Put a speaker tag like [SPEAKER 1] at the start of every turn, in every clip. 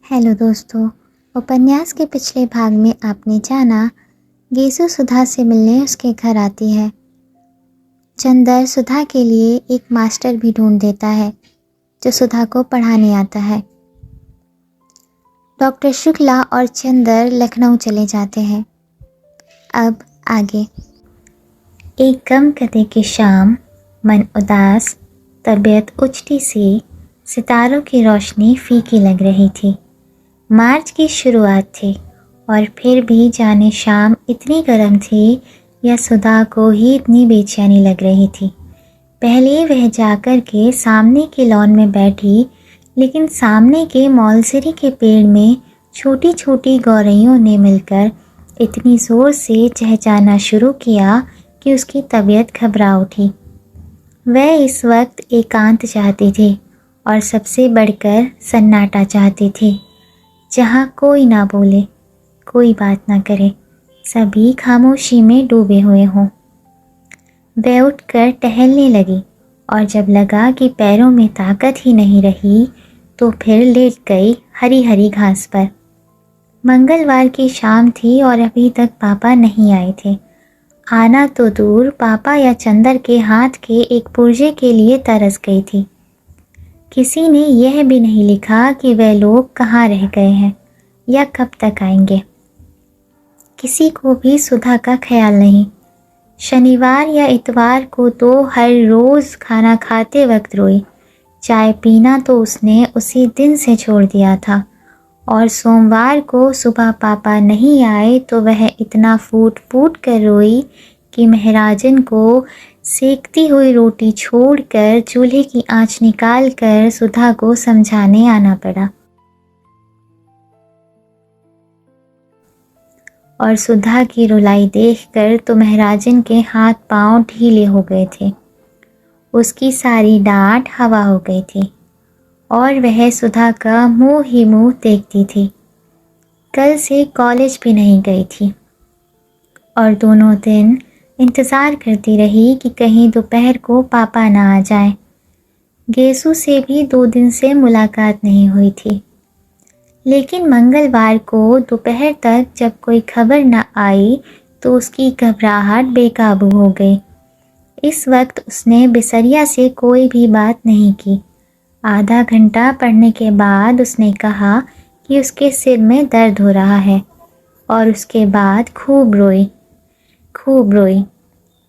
[SPEAKER 1] Hello दोस्तों। उपन्यास के पिछले भाग में आपने जाना गेसु सुधा से मिलने उसके घर आती है। चंदर सुधा के लिए एक मास्टर भी ढूंढ देता है जो सुधा को पढ़ाने आता है। डॉक्टर शुक्ला और चंदर लखनऊ चले जाते हैं। अब आगे। एक गम कदे की शाम, मन उदास, तबीयत उचटी सी, सितारों की रोशनी फीकी लग रही थी। मार्च की शुरुआत थी और फिर भी जाने शाम इतनी गर्म थी या सुधा को ही इतनी बेचैनी लग रही थी। पहले वह जाकर के सामने के लॉन में बैठी, लेकिन सामने के मौलसरी के पेड़ में छोटी छोटी गौरैयों ने मिलकर इतनी ज़ोर से चहचहाना शुरू किया कि उसकी तबीयत घबरा उठी। वह इस वक्त एकांत चाहती थी और सबसे बढ़कर सन्नाटा चाहती थी, जहाँ कोई ना बोले, कोई बात ना करे, सभी खामोशी में डूबे हुए हों। वह उठकर टहलने लगी और जब लगा कि पैरों में ताकत ही नहीं रही तो फिर लेट गई हरी हरी घास पर। मंगलवार की शाम थी और अभी तक पापा नहीं आए थे। आना तो दूर, पापा या चंदर के हाथ के एक पुर्जे के लिए तरस गई थी। किसी ने यह भी नहीं लिखा कि वह लोग कहाँ रह गए हैं या कब तक आएंगे। किसी को भी सुधा का ख्याल नहीं। शनिवार या इतवार को तो हर रोज़ खाना खाते वक्त रोई। चाय पीना तो उसने उसी दिन से छोड़ दिया था और सोमवार को सुबह पापा नहीं आए तो वह इतना फूट फूट कर रोई कि महराजन को सेकती हुई रोटी छोड़कर चूल्हे की आंच निकालकर सुधा को समझाने आना पड़ा। और सुधा की रुलाई देखकर तो महराजन के हाथ पांव ढीले हो गए थे। उसकी सारी डांट हवा हो गई थी और वह सुधा का मुंह ही मुंह देखती थी। कल से कॉलेज भी नहीं गई थी और दोनों दिन इंतज़ार करती रही कि कहीं दोपहर को पापा ना आ जाए। गेसु से भी 2 दिन से मुलाकात नहीं हुई थी, लेकिन मंगलवार को दोपहर तक जब कोई खबर न आई तो उसकी घबराहट बेकाबू हो गई। इस वक्त उसने बिसरिया से कोई भी बात नहीं की। आधा घंटा पढ़ने के बाद उसने कहा कि उसके सिर में दर्द हो रहा है और उसके बाद खूब रोई।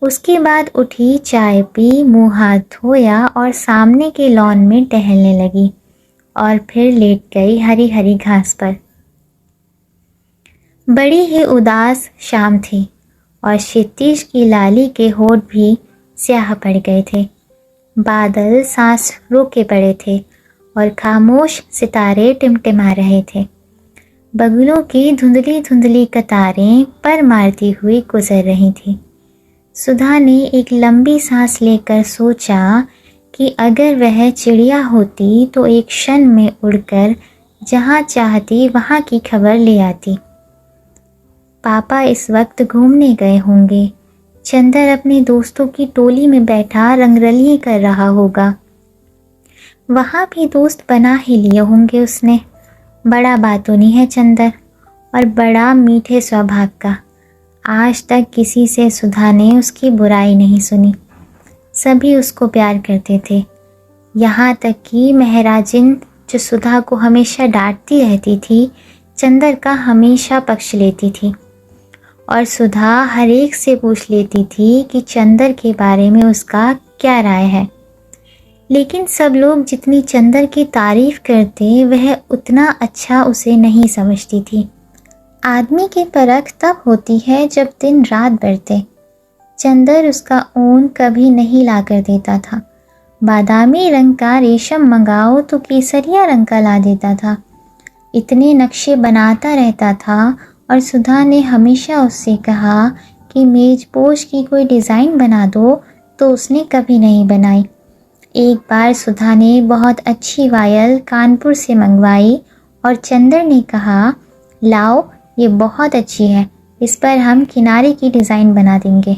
[SPEAKER 1] उसके बाद उठी, चाय पी, मुंह हाथ धोया और सामने के लॉन में टहलने लगी और फिर लेट गई हरी हरी घास पर। बड़ी ही उदास शाम थी और क्षितिज की लाली के होठ भी स्याह पड़ गए थे। बादल सांस रोके पड़े थे और खामोश सितारे टिमटिमा रहे थे। बगुलों की धुंधली धुंधली कतारें पर मारती हुई गुजर रही थी। सुधा ने एक लंबी सांस लेकर सोचा कि अगर वह चिड़िया होती तो एक क्षण में उड़कर जहाँ चाहती वहाँ की खबर ले आती। पापा इस वक्त घूमने गए होंगे। चंदर अपने दोस्तों की टोली में बैठा रंगरलियां कर रहा होगा। वहाँ भी दोस्त बना ही लिए होंगे उसने। बड़ा बातूनी है चंदर और बड़ा मीठे स्वभाव का। आज तक किसी से सुधा ने उसकी बुराई नहीं सुनी। सभी उसको प्यार करते थे, यहाँ तक कि महराजन जो सुधा को हमेशा डांटती रहती थी, चंदर का हमेशा पक्ष लेती थी और सुधा हर एक से पूछ लेती थी कि चंदर के बारे में उसका क्या राय है। लेकिन सब लोग जितनी चंदर की तारीफ करते वह उतना अच्छा उसे नहीं समझती थी। आदमी की परख तब होती है जब दिन रात बढ़ते। चंदर उसका ऊन कभी नहीं ला कर देता था। बादामी रंग का रेशम मंगाओ तो केसरिया रंग का ला देता था। इतने नक्शे बनाता रहता था और सुधा ने हमेशा उससे कहा कि मेजपोश की कोई डिज़ाइन बना दो तो उसने कभी नहीं बनाई। एक बार सुधा ने बहुत अच्छी वायल कानपुर से मंगवाई और चंदर ने कहा, लाओ ये बहुत अच्छी है, इस पर हम किनारे की डिज़ाइन बना देंगे।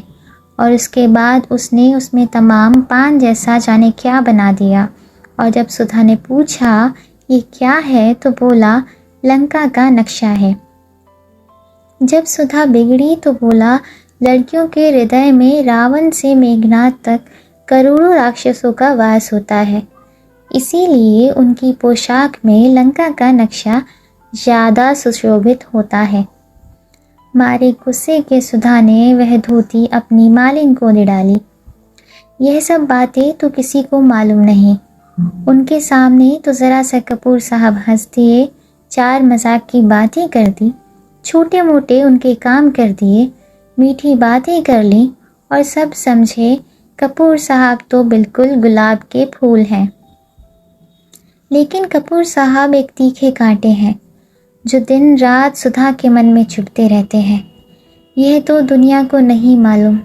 [SPEAKER 1] और उसके बाद उसने उसमें तमाम पान जैसा जाने क्या बना दिया। और जब सुधा ने पूछा ये क्या है तो बोला, लंका का नक्शा है। जब सुधा बिगड़ी तो बोला, लड़कियों के हृदय में रावण से मेघनाद तक करोड़ों राक्षसों का वास होता है, इसीलिए उनकी पोशाक में लंका का नक्शा ज़्यादा सुशोभित होता है। मारे गुस्से के सुधा ने वह धोती अपनी मालिन को दे डाली। यह सब बातें तो किसी को मालूम नहीं। उनके सामने तो ज़रा सा कपूर साहब हंस दिए, चार मजाक की बातें कर दी, छोटे मोटे उनके काम कर दिए, मीठी बातें कर ली और सब समझे कपूर साहब तो बिल्कुल गुलाब के फूल हैं। लेकिन कपूर साहब एक तीखे कांटे हैं जो दिन रात सुधा के मन में चुभते रहते हैं। यह तो दुनिया को नहीं मालूम।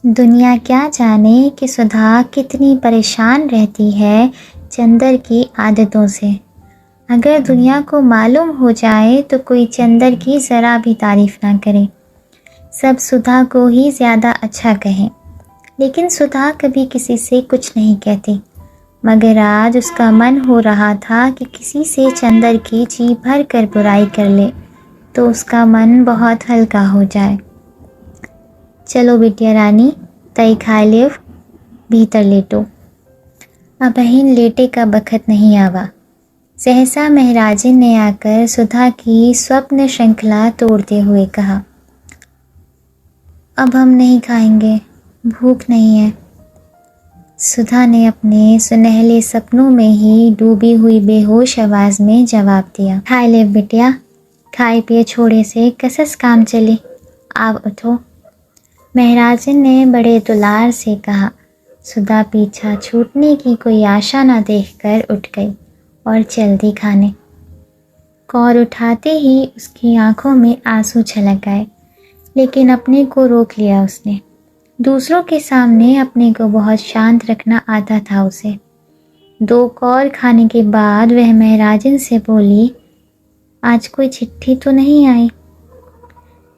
[SPEAKER 1] दुनिया क्या जाने कि सुधा कितनी परेशान रहती है चंदर की आदतों से। अगर दुनिया को मालूम हो जाए तो कोई चंदर की ज़रा भी तारीफ़ ना करे, सब सुधा को ही ज़्यादा अच्छा कहें। लेकिन सुधा कभी किसी से कुछ नहीं कहती, मगर आज उसका मन हो रहा था कि किसी से चंदर की जी भर कर बुराई कर ले तो उसका मन बहुत हल्का हो जाए। चलो बिटिया रानी, तई खा लेव, भीतर लेटो। अबहिन लेटे का बखत नहीं आवा। सहसा महराजिन ने आकर सुधा की स्वप्न श्रृंखला तोड़ते हुए कहा, अब हम नहीं खाएंगे, भूख नहीं है। सुधा ने अपने सुनहले सपनों में ही डूबी हुई बेहोश आवाज़ में जवाब दिया, खाए ले बिटिया, खाए पिए छोड़े से कसस काम चले, आव उठो। महराजन ने बड़े दुलार से कहा। सुधा पीछा छूटने की कोई आशा न देखकर उठ गई और चल दी खाने। कौर उठाते ही उसकी आंखों में आंसू छलक आए, लेकिन अपने को रोक लिया उसने। दूसरों के सामने अपने को बहुत शांत रखना आता था उसे। दो कौर खाने के बाद वह महराजन से बोली, आज कोई चिट्ठी तो नहीं आई?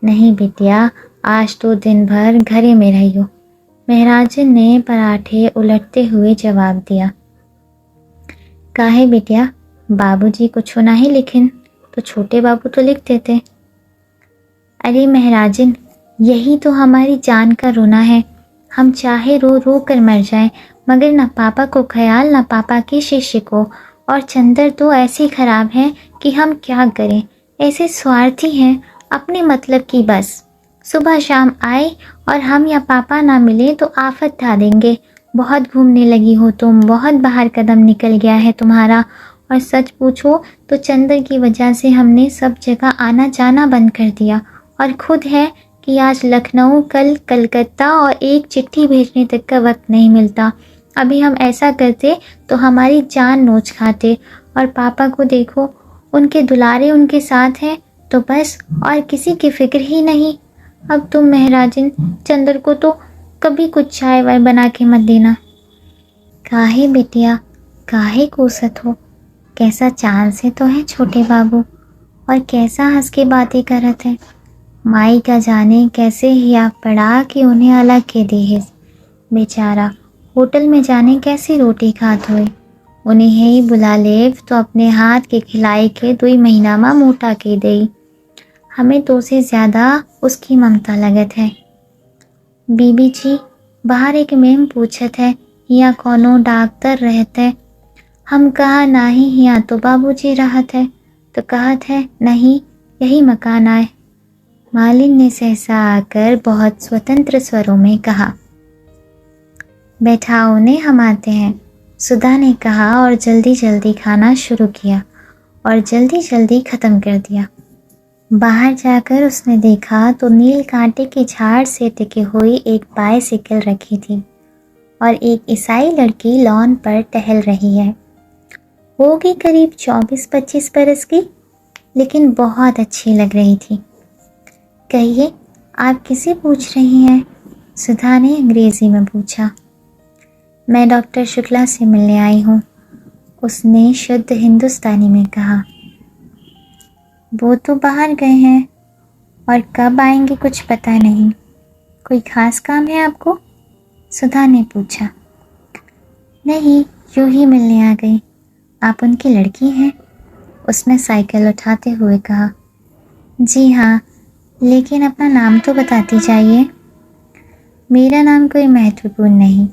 [SPEAKER 1] नहीं बिटिया, आज तो दिन भर घरे में रही हो, महराजन ने पराठे उलटते हुए जवाब दिया। काहे बिटिया, बाबूजी कुछ नहीं लिखिन तो छोटे बाबू तो लिख देते। अरे महराजन, यही तो हमारी जान का रोना है। हम चाहे रो रो कर मर जाएं, मगर ना पापा को ख्याल ना पापा के शिष्य को। और चंदर तो ऐसे खराब है कि हम क्या करें, ऐसे स्वार्थी हैं, अपने मतलब की बस। सुबह शाम आए और हम या पापा ना मिले तो आफत ढा देंगे। बहुत घूमने लगी हो तुम, बहुत बाहर कदम निकल गया है तुम्हारा। और सच पूछो तो चंदर की वजह से हमने सब जगह आना जाना बंद कर दिया। और खुद है कि आज लखनऊ, कल कलकत्ता और एक चिट्ठी भेजने तक का वक्त नहीं मिलता। अभी हम ऐसा करते तो हमारी जान नोच खाते। और पापा को देखो, उनके दुलारे उनके साथ हैं तो बस, और किसी की फिक्र ही नहीं। अब तुम महराजन चंदर को तो कभी कुछ चाय वाय बना के मत देना। काहे बिटिया, काहे कोसत हो? कैसा चांद से तो है छोटे बाबू, और कैसा हंस के बातें करत है। माई का जाने कैसे ही आप पड़ा कि उन्हें अलग के दे। बेचारा होटल में जाने कैसी रोटी खात हुए, उन्हें ही बुला ले तो अपने हाथ के खिलाई के 2 महीना में मोटा के दई। हमें तो से ज़्यादा उसकी ममता लगत है। बीबी जी, बाहर एक मेम पूछत है, यहाँ कोनो डॉक्टर रहते? हम कहा नहीं, यहाँ तो बाबूजी रहत है। तो कहत है नहीं, यही मकान आए। मालिन ने सहसा आकर बहुत स्वतंत्र स्वरों में कहा। बैठाओ ने, हम आते हैं, सुधा ने कहा और जल्दी जल्दी खाना शुरू किया और जल्दी जल्दी ख़त्म कर दिया। बाहर जाकर उसने देखा तो नील कांटे की झाड़ से टिकी हुई एक बाइसिकल रखी थी और एक ईसाई लड़की लॉन पर टहल रही है। होगी करीब 24-25 बरस की, लेकिन बहुत अच्छी लग रही थी। कहिए, आप किसे पूछ रही हैं? सुधा ने अंग्रेजी में पूछा। मैं डॉक्टर शुक्ला से मिलने आई हूँ, उसने शुद्ध हिंदुस्तानी में कहा। वो तो बाहर गए हैं और कब आएंगे कुछ पता नहीं। कोई खास काम है आपको? सुधा ने पूछा। नहीं, यूं ही मिलने आ गई। आप उनकी लड़की हैं? उसने साइकिल उठाते हुए कहा। जी हाँ, लेकिन अपना नाम तो बताती जाइए। मेरा नाम कोई महत्वपूर्ण नहीं,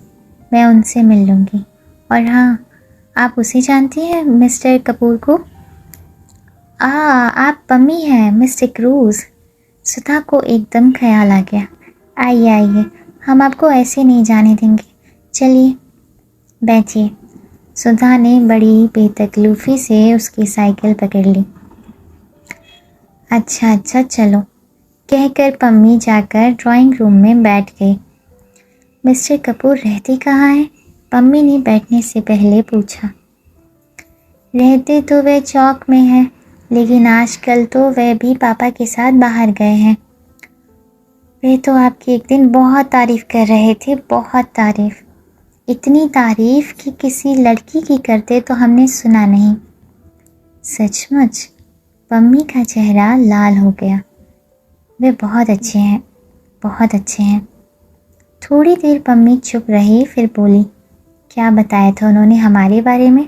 [SPEAKER 1] मैं उनसे मिल लूँगी। और हाँ, आप उसे जानती हैं, मिस्टर कपूर को? आप पम्मी हैं, मिस्टर क्रूज। सुधा को एकदम ख्याल आ गया। आइए आइए, हम आपको ऐसे नहीं जाने देंगे। चलिए बैठिए। सुधा ने बड़ी बेतकल्लुफ़ी से उसकी साइकिल पकड़ ली। अच्छा अच्छा चलो, कहकर पम्मी जाकर ड्राइंग रूम में बैठ गई। मिस्टर कपूर रहते कहाँ हैं? पम्मी ने बैठने से पहले पूछा। रहते तो वे चौक में हैं, लेकिन आजकल तो वे भी पापा के साथ बाहर गए हैं। वे तो आपकी एक दिन बहुत तारीफ़ कर रहे थे, बहुत तारीफ़। इतनी तारीफ़ कि किसी लड़की की करते तो हमने सुना नहीं। सचमुच? पम्मी का चेहरा लाल हो गया। वे बहुत अच्छे हैं, बहुत अच्छे हैं। थोड़ी देर पम्मी चुप रही, फिर बोली, क्या बताया था उन्होंने हमारे बारे में?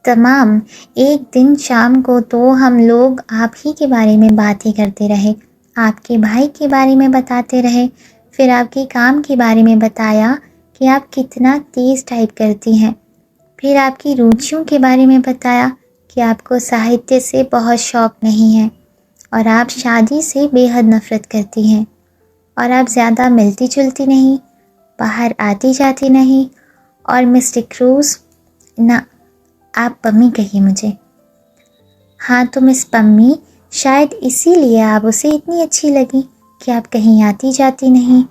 [SPEAKER 1] तमाम। एक दिन शाम को तो हम लोग आप ही के बारे में बातें करते रहे, आपके भाई के बारे में बताते रहे, फिर आपके काम के बारे में बताया कि आप कितना तेज़ टाइप करती हैं, फिर आपकी रुचियों के बारे में बताया कि आपको साहित्य से बहुत शौक़ नहीं है और आप शादी से बेहद नफ़रत करती हैं और आप ज़्यादा मिलती जुलती नहीं, बाहर आती जाती नहीं। और मिस्टर क्रूज, ना, आप पम्मी कहिए मुझे। हाँ तो मिस पम्मी, शायद इसीलिए आप उसे इतनी अच्छी लगी कि आप कहीं आती जाती नहीं।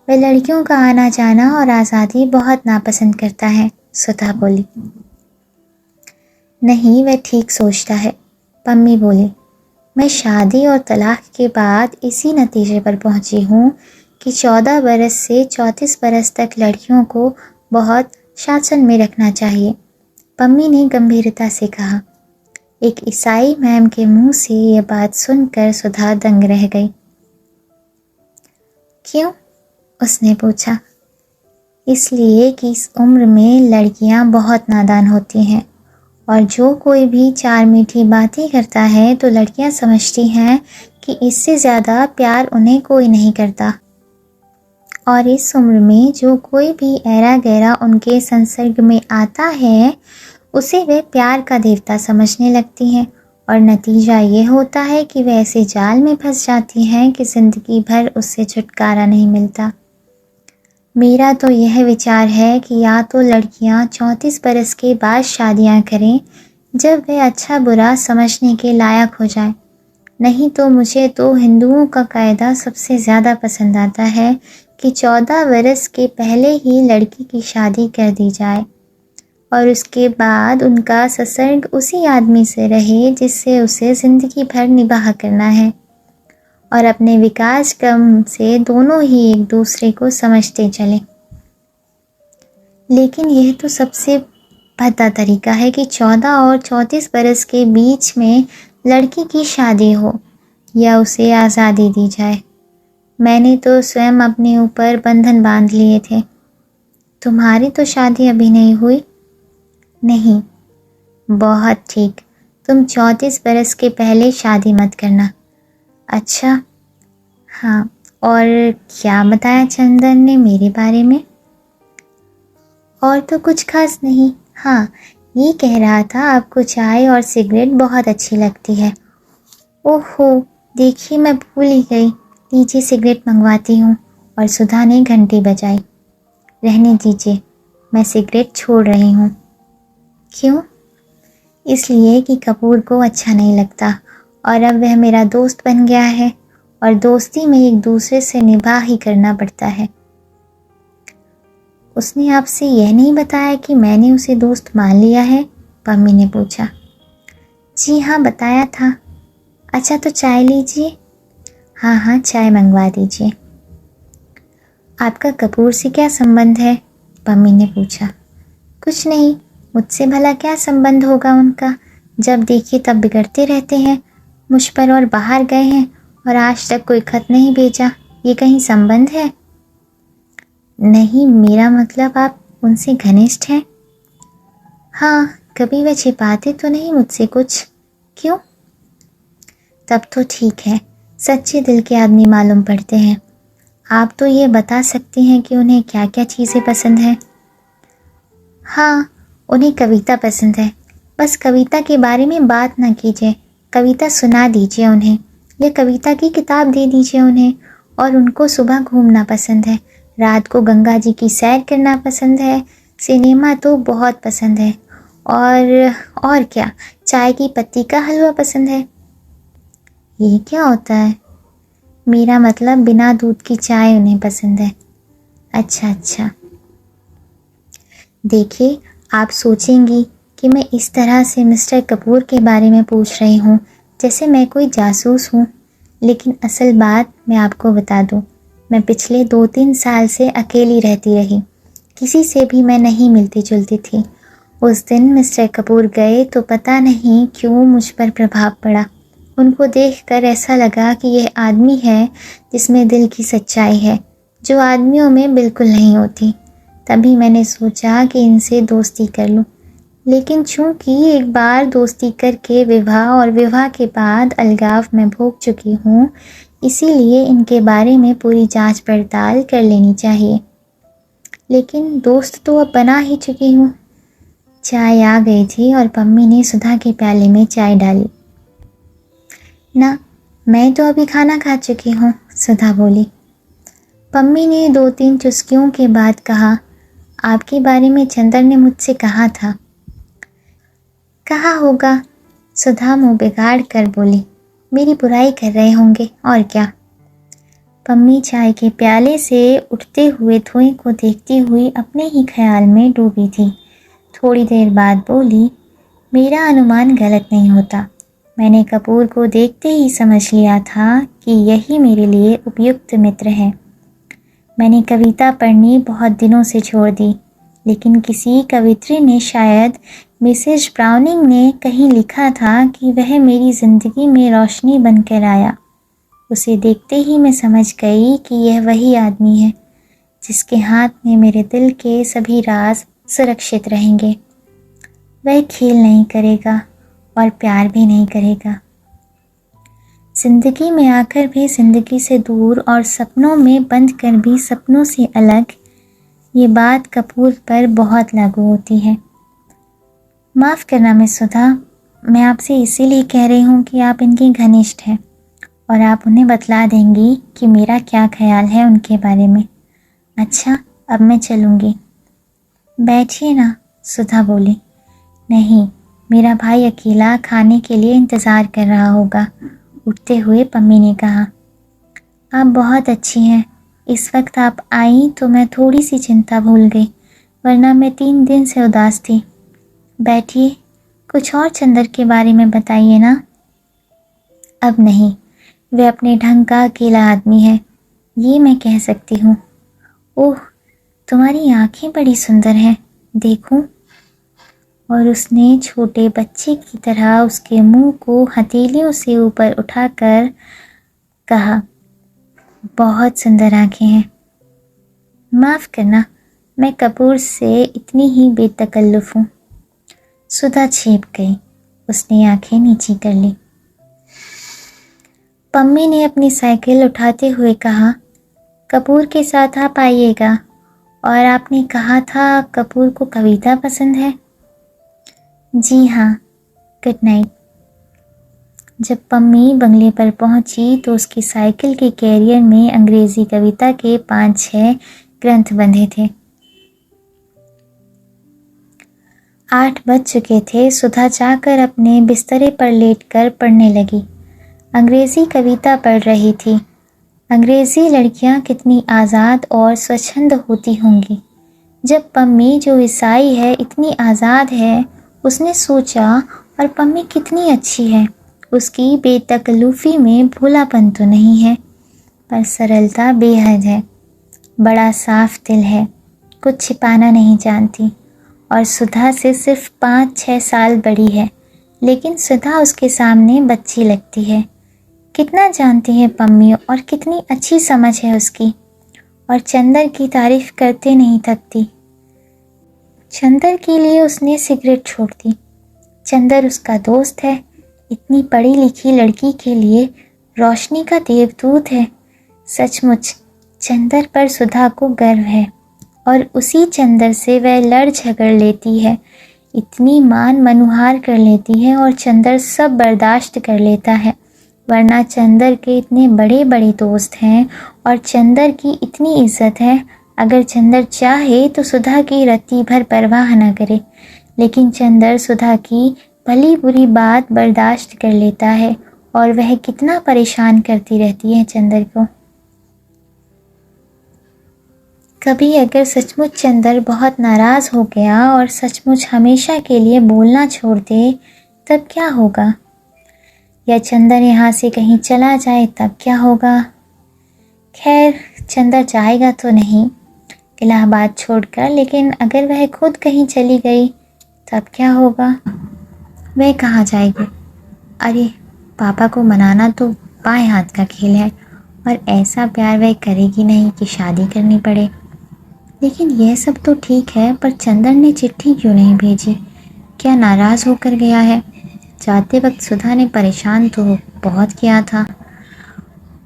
[SPEAKER 1] वह लड़कियों का आना जाना और आज़ादी बहुत नापसंद करता है, सुधा बोली। नहीं, वह ठीक सोचता है, पम्मी बोली। मैं शादी और तलाक के बाद इसी नतीजे पर पहुंची हूँ कि 14 बरस से 34 बरस तक लड़कियों को बहुत शासन में रखना चाहिए, पम्मी ने गंभीरता से कहा। एक ईसाई मैम के मुंह से यह बात सुनकर सुधा दंग रह गई। क्यों? उसने पूछा। इसलिए कि इस उम्र में लड़कियां बहुत नादान होती हैं और जो कोई भी चार मीठी बातें करता है तो लड़कियां समझती हैं कि इससे ज़्यादा प्यार उन्हें कोई नहीं करता, और इस उम्र में जो कोई भी ऐरा गैरा उनके संसर्ग में आता है उसे वे प्यार का देवता समझने लगती हैं, और नतीजा ये होता है कि वे ऐसे जाल में फंस जाती हैं कि ज़िंदगी भर उससे छुटकारा नहीं मिलता। मेरा तो यह विचार है कि या तो लड़कियां 34 बरस के बाद शादियां करें जब वे अच्छा बुरा समझने के लायक हो जाए, नहीं तो मुझे तो हिंदुओं का कायदा सबसे ज़्यादा पसंद आता है कि 14 बरस के पहले ही लड़की की शादी कर दी जाए और उसके बाद उनका संसर्ग उसी आदमी से रहे जिससे उसे ज़िंदगी भर निबाह करना है, और अपने विकास क्रम से दोनों ही एक दूसरे को समझते चलें। लेकिन यह तो सबसे भद्दा तरीका है कि 14 और 34 बरस के बीच में लड़की की शादी हो या उसे आज़ादी दी जाए। मैंने तो स्वयं अपने ऊपर बंधन बांध लिए थे। तुम्हारी तो शादी अभी नहीं हुई? नहीं। बहुत ठीक, तुम 34 बरस के पहले शादी मत करना। अच्छा, हाँ, और क्या बताया चंदन ने मेरे बारे में? और तो कुछ खास नहीं। हाँ, ये कह रहा था आपको चाय और सिगरेट बहुत अच्छी लगती है। ओहो, देखिए मैं भूल ही गई, लीजिए सिगरेट मंगवाती हूँ। और सुधा ने घंटी बजाई। रहने दीजिए, मैं सिगरेट छोड़ रही हूँ। क्यों? इसलिए कि कपूर को अच्छा नहीं लगता और अब वह मेरा दोस्त बन गया है और दोस्ती में एक दूसरे से निभा ही करना पड़ता है। उसने आपसे यह नहीं बताया कि मैंने उसे दोस्त मान लिया है? पम्मी ने पूछा। जी हाँ, बताया था। अच्छा तो चाय लीजिए। हाँ हाँ, चाय मंगवा दीजिए। आपका कपूर से क्या संबंध है? पम्मी ने पूछा। कुछ नहीं, मुझसे भला क्या संबंध होगा उनका, जब देखिए तब बिगड़ते रहते हैं मुझ पर, और बाहर गए हैं और आज तक कोई खत नहीं भेजा। ये कहीं संबंध है? नहीं, मेरा मतलब आप उनसे घनिष्ठ हैं। हाँ, कभी वह छिपाते तो नहीं मुझसे कुछ? क्यों? तब तो ठीक है, सच्चे दिल के आदमी मालूम पड़ते हैं। आप तो ये बता सकती हैं कि उन्हें क्या क्या चीज़ें पसंद हैं? हाँ, उन्हें कविता पसंद है। बस कविता के बारे में बात ना कीजिए, कविता सुना दीजिए उन्हें, या कविता की किताब दे दीजिए उन्हें। और उनको सुबह घूमना पसंद है, रात को गंगा जी की सैर करना पसंद है, सिनेमा तो बहुत पसंद है, और क्या, चाय की पत्ती का हलवा पसंद है। ये क्या होता है? मेरा मतलब बिना दूध की चाय उन्हें पसंद है। अच्छा अच्छा। देखिए, आप सोचेंगी कि मैं इस तरह से मिस्टर कपूर के बारे में पूछ रही हूँ जैसे मैं कोई जासूस हूँ, लेकिन असल बात मैं आपको बता दूँ, मैं पिछले 2-3 साल से अकेली रहती रही, किसी से भी मैं नहीं मिलती जुलती थी। उस दिन मिस्टर कपूर गए तो पता नहीं क्यों मुझ पर प्रभाव पड़ा। उनको देखकर ऐसा लगा कि यह आदमी है जिसमें दिल की सच्चाई है, जो आदमियों में बिल्कुल नहीं होती। तभी मैंने सोचा कि इनसे दोस्ती कर लूं। लेकिन चूंकि एक बार दोस्ती करके विवाह और विवाह के बाद अलगाव में भोग चुकी हूँ, इसीलिए इनके बारे में पूरी जांच पड़ताल कर लेनी चाहिए। लेकिन दोस्त तो अब बना ही चुकी हूँ। चाय आ गई थी और पम्मी ने सुधा के प्याले में चाय डाली। ना, मैं तो अभी खाना खा चुकी हूँ, सुधा बोली। पम्मी ने 2-3 चुस्कियों के बाद कहा, आपके बारे में चंदर ने मुझसे कहा था। कहा होगा, सुधा मुँह बिगाड़ कर बोली। मेरी बुराई कर रहे होंगे और क्या। पम्मी चाय के प्याले से उठते हुए धुएं को देखती हुई अपने ही ख्याल में डूबी थी। थोड़ी देर बाद बोली, मेरा अनुमान गलत नहीं होता। मैंने कपूर को देखते ही समझ लिया था कि यही मेरे लिए उपयुक्त मित्र है। मैंने कविता पढ़नी बहुत दिनों से छोड़ दी, लेकिन किसी कवित्री ने, शायद मिसेज ब्राउनिंग ने कहीं लिखा था कि वह मेरी ज़िंदगी में रोशनी बनकर आया। उसे देखते ही मैं समझ गई कि यह वही आदमी है जिसके हाथ में मेरे दिल के सभी राज सुरक्षित रहेंगे। वह खेल नहीं करेगा और प्यार भी नहीं करेगा। जिंदगी में आकर भी जिंदगी से दूर और सपनों में बंद कर भी सपनों से अलग, ये बात कपूर पर बहुत लागू होती है। माफ़ करना मिस सुधा, मैं आपसे इसीलिए कह रही हूँ कि आप इनकी घनिष्ठ हैं और आप उन्हें बतला देंगी कि मेरा क्या ख्याल है उनके बारे में। अच्छा, अब मैं चलूँगी। बैठिए ना, सुधा बोली। नहीं, मेरा भाई अकेला खाने के लिए इंतज़ार कर रहा होगा, उठते हुए पम्मी ने कहा। आप बहुत अच्छी हैं। इस वक्त आप आई तो मैं थोड़ी सी चिंता भूल गई, वरना मैं 3 दिन से उदास थी। बैठिए, कुछ और चंदर के बारे में बताइए ना। अब नहीं, वह अपने ढंग का अकेला आदमी है, ये मैं कह सकती हूँ। ओह, तुम्हारी आंखें बड़ी सुंदर हैं, देखूं। और उसने छोटे बच्चे की तरह उसके मुंह को हथेलियों से ऊपर उठाकर कहा, बहुत सुंदर आंखें हैं। माफ़ करना, मैं कपूर से इतनी ही बेतकल्लुफ़ हूँ। सुधा छेप गई, उसने आंखें नीची कर ली। पम्मी ने अपनी साइकिल उठाते हुए कहा, कपूर के साथ आप आइएगा। और आपने कहा था कपूर को कविता पसंद है? जी हाँ, गुड नाइट। जब पम्मी बंगले पर पहुंची तो उसकी साइकिल के कैरियर में अंग्रेज़ी कविता के 5-6 ग्रंथ बंधे थे। 8 बज चुके थे। सुधा जाकर अपने बिस्तरे पर लेटकर पढ़ने लगी। अंग्रेज़ी कविता पढ़ रही थी। अंग्रेज़ी लड़कियां कितनी आज़ाद और स्वच्छंद होती होंगी। जब पम्मी, जो ईसाई है, इतनी आज़ाद है, उसने सोचा, और पम्मी कितनी अच्छी है। उसकी बेतकल्लुफ़ी में भोलापन तो नहीं है, पर सरलता बेहद है। बड़ा साफ दिल है, कुछ छिपाना नहीं जानती। और सुधा से सिर्फ 5-6 साल बड़ी है, लेकिन सुधा उसके सामने बच्ची लगती है। कितना जानती है पम्मी और कितनी अच्छी समझ है उसकी। और चंदर की तारीफ करते नहीं थकती। चंदर के लिए उसने सिगरेट छोड़ दी। चंदर उसका दोस्त है, इतनी पढ़ी लिखी लड़की के लिए रोशनी का देवदूत है। सचमुच चंदर पर सुधा को गर्व है और उसी चंदर से वह लड़ झगड़ लेती है, इतनी मान मनुहार कर लेती है और चंदर सब बर्दाश्त कर लेता है। वरना चंदर के इतने बड़े बड़े दोस्त हैं और चंदर की इतनी इज्जत है, अगर चंदर चाहे तो सुधा की रत्ती भर परवाह न करे, लेकिन चंदर सुधा की भली बुरी बात बर्दाश्त कर लेता है और वह कितना परेशान करती रहती है चंदर को। कभी अगर सचमुच चंदर बहुत नाराज़ हो गया और सचमुच हमेशा के लिए बोलना छोड़ दे तब क्या होगा? या चंदर यहाँ से कहीं चला जाए तब क्या होगा? खैर, चंदर जाएगा तो नहीं इलाहाबाद छोड़कर, लेकिन अगर वह खुद कहीं चली गई तब क्या होगा? वह कहाँ जाएगी? अरे, पापा को मनाना तो बाएं हाथ का खेल है और ऐसा प्यार वह करेगी नहीं कि शादी करनी पड़े। लेकिन यह सब तो ठीक है, पर चंदर ने चिट्ठी क्यों नहीं भेजी? क्या नाराज़ होकर गया है? जाते वक्त सुधा ने परेशान तो बहुत किया था।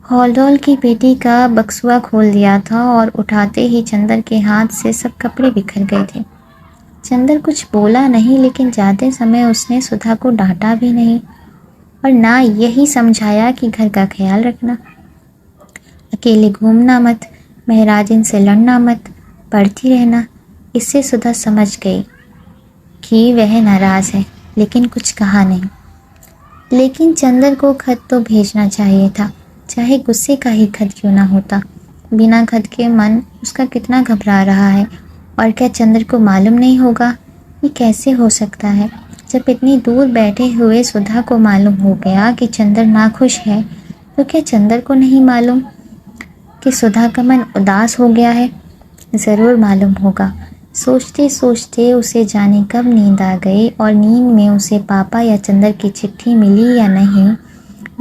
[SPEAKER 1] हॉलडॉल की बेटी का बक्सुआ खोल दिया था और उठाते ही चंदर के हाथ से सब कपड़े बिखर गए थे। चंदर कुछ बोला नहीं, लेकिन जाते समय उसने सुधा को डांटा भी नहीं और ना यही समझाया कि घर का ख्याल रखना, अकेले घूमना मत, महराजिन से लड़ना मत, पढ़ती रहना। इससे सुधा समझ गई कि वह नाराज़ है, लेकिन कुछ कहा नहीं। लेकिन चंदर को खत तो भेजना चाहिए था, चाहे गुस्से का ही खत क्यों ना होता। बिना खत के मन उसका कितना घबरा रहा है। और क्या चंदर को मालूम नहीं होगा? ये कैसे हो सकता है? जब इतनी दूर बैठे हुए सुधा को मालूम हो गया कि चंदर नाखुश है, तो क्या चंदर को नहीं मालूम कि सुधा का मन उदास हो गया है? ज़रूर मालूम होगा। सोचते सोचते उसे जाने कब नींद आ गई और नींद में उसे पापा या चंदर की चिट्ठी मिली या नहीं,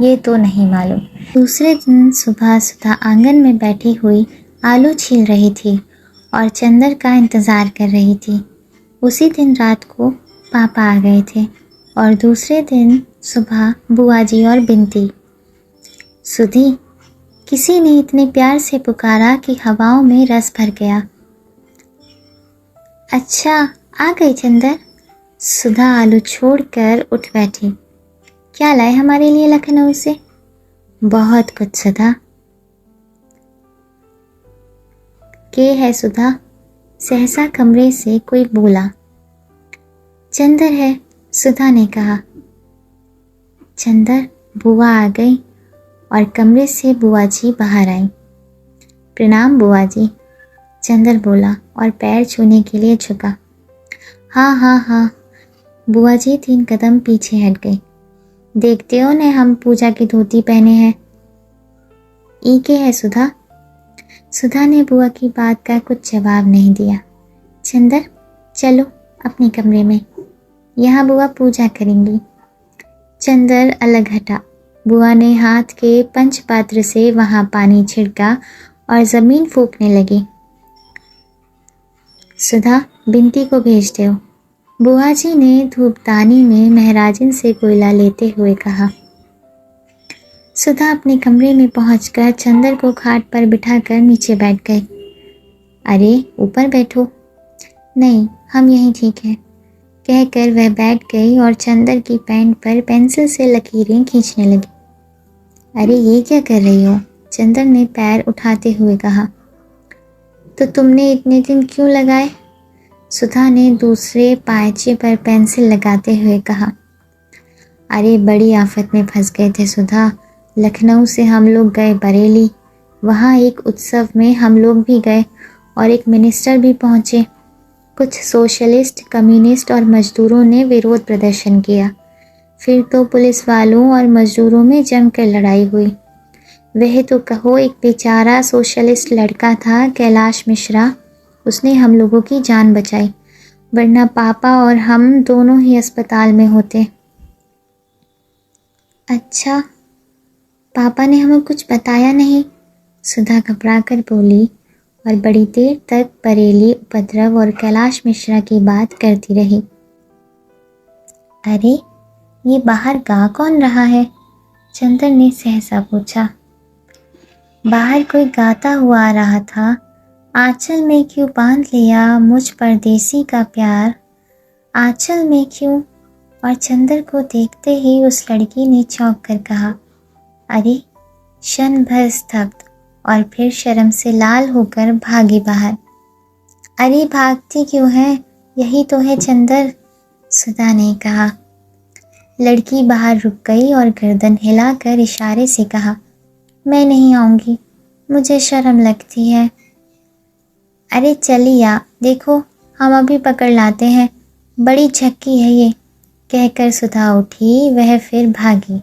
[SPEAKER 1] ये तो नहीं मालूम। दूसरे दिन सुबह सुधा आंगन में बैठी हुई आलू छील रही थी और चंदर का इंतज़ार कर रही थी। उसी दिन रात को पापा आ गए थे और दूसरे दिन सुबह बुआ जी और बिनती। सुधी, किसी ने इतने प्यार से पुकारा कि हवाओं में रस भर गया। अच्छा, आ गई चंदर? सुधा आलू छोड़कर उठ बैठी। क्या लाए हमारे लिए लखनऊ से? बहुत कुछ सुधा। के है सुधा? सहसा कमरे से कोई बोला। चंदर है, सुधा ने कहा। चंदर, बुआ आ गई और कमरे से बुआ जी बाहर आई। प्रणाम बुआ जी, चंदर बोला और पैर छूने के लिए झुका। हाँ हाँ हाँ, बुआ जी 3 कदम पीछे हट गई। देखते हो ने हम पूजा की धोती पहने हैं। ई के है सुधा? सुधा ने बुआ की बात का कुछ जवाब नहीं दिया। चंदर, चलो अपने कमरे में, यहाँ बुआ पूजा करेंगी। चंदर अलग हटा। बुआ ने हाथ के पंचपात्र से वहाँ पानी छिड़का और ज़मीन फूंकने लगी। सुधा, बिनती को भेज दो, बुआ जी ने धूपदानी में महराजिन से कोयला लेते हुए कहा। सुधा अपने कमरे में पहुंचकर चंदर को खाट पर बिठाकर नीचे बैठ गई। अरे, ऊपर बैठो। नहीं, हम यहीं ठीक हैं, कहकर वह बैठ गई और चंदर की पैंट पर पेंसिल से लकीरें खींचने लगी। अरे, ये क्या कर रही हो? चंदर ने पैर उठाते हुए कहा। तो तुमने इतने दिन क्यों लगाए? सुधा ने दूसरे पायचे पर पेंसिल लगाते हुए कहा। अरे, बड़ी आफत में फंस गए थे सुधा। लखनऊ से हम लोग गए बरेली, वहाँ एक उत्सव में हम लोग भी गए और एक मिनिस्टर भी पहुँचे। कुछ सोशलिस्ट, कम्युनिस्ट और मजदूरों ने विरोध प्रदर्शन किया। फिर तो पुलिस वालों और मजदूरों में जमकर लड़ाई हुई। वह तो कहो, एक बेचारा सोशलिस्ट लड़का था, कैलाश मिश्रा, उसने हम लोगों की जान बचाई, वरना पापा और हम दोनों ही अस्पताल में होते। अच्छा, पापा ने हमें कुछ बताया नहीं? सुधा घबरा कर बोली और बड़ी देर तक बरेली, उपद्रव और कैलाश मिश्रा की बात करती रही। अरे, ये बाहर गा कौन रहा है? चंदर ने सहसा पूछा। बाहर कोई गाता हुआ आ रहा था। आंचल में क्यों बांध लिया मुझ परदेसी का प्यार, आंचल में क्यों? और चंदर को देखते ही उस लड़की ने चौंक कर कहा, अरे। क्षण भर स्तब्ध और फिर शर्म से लाल होकर भागी बाहर। अरे भागती क्यों है, यही तो है चंदर, सुधा ने कहा। लड़की बाहर रुक गई और गर्दन हिलाकर इशारे से कहा, मैं नहीं आऊँगी, मुझे शर्म लगती है। अरे चलिए देखो, हम अभी पकड़ लाते हैं, बड़ी झक्की है ये, कहकर सुधा उठी। वह फिर भागी।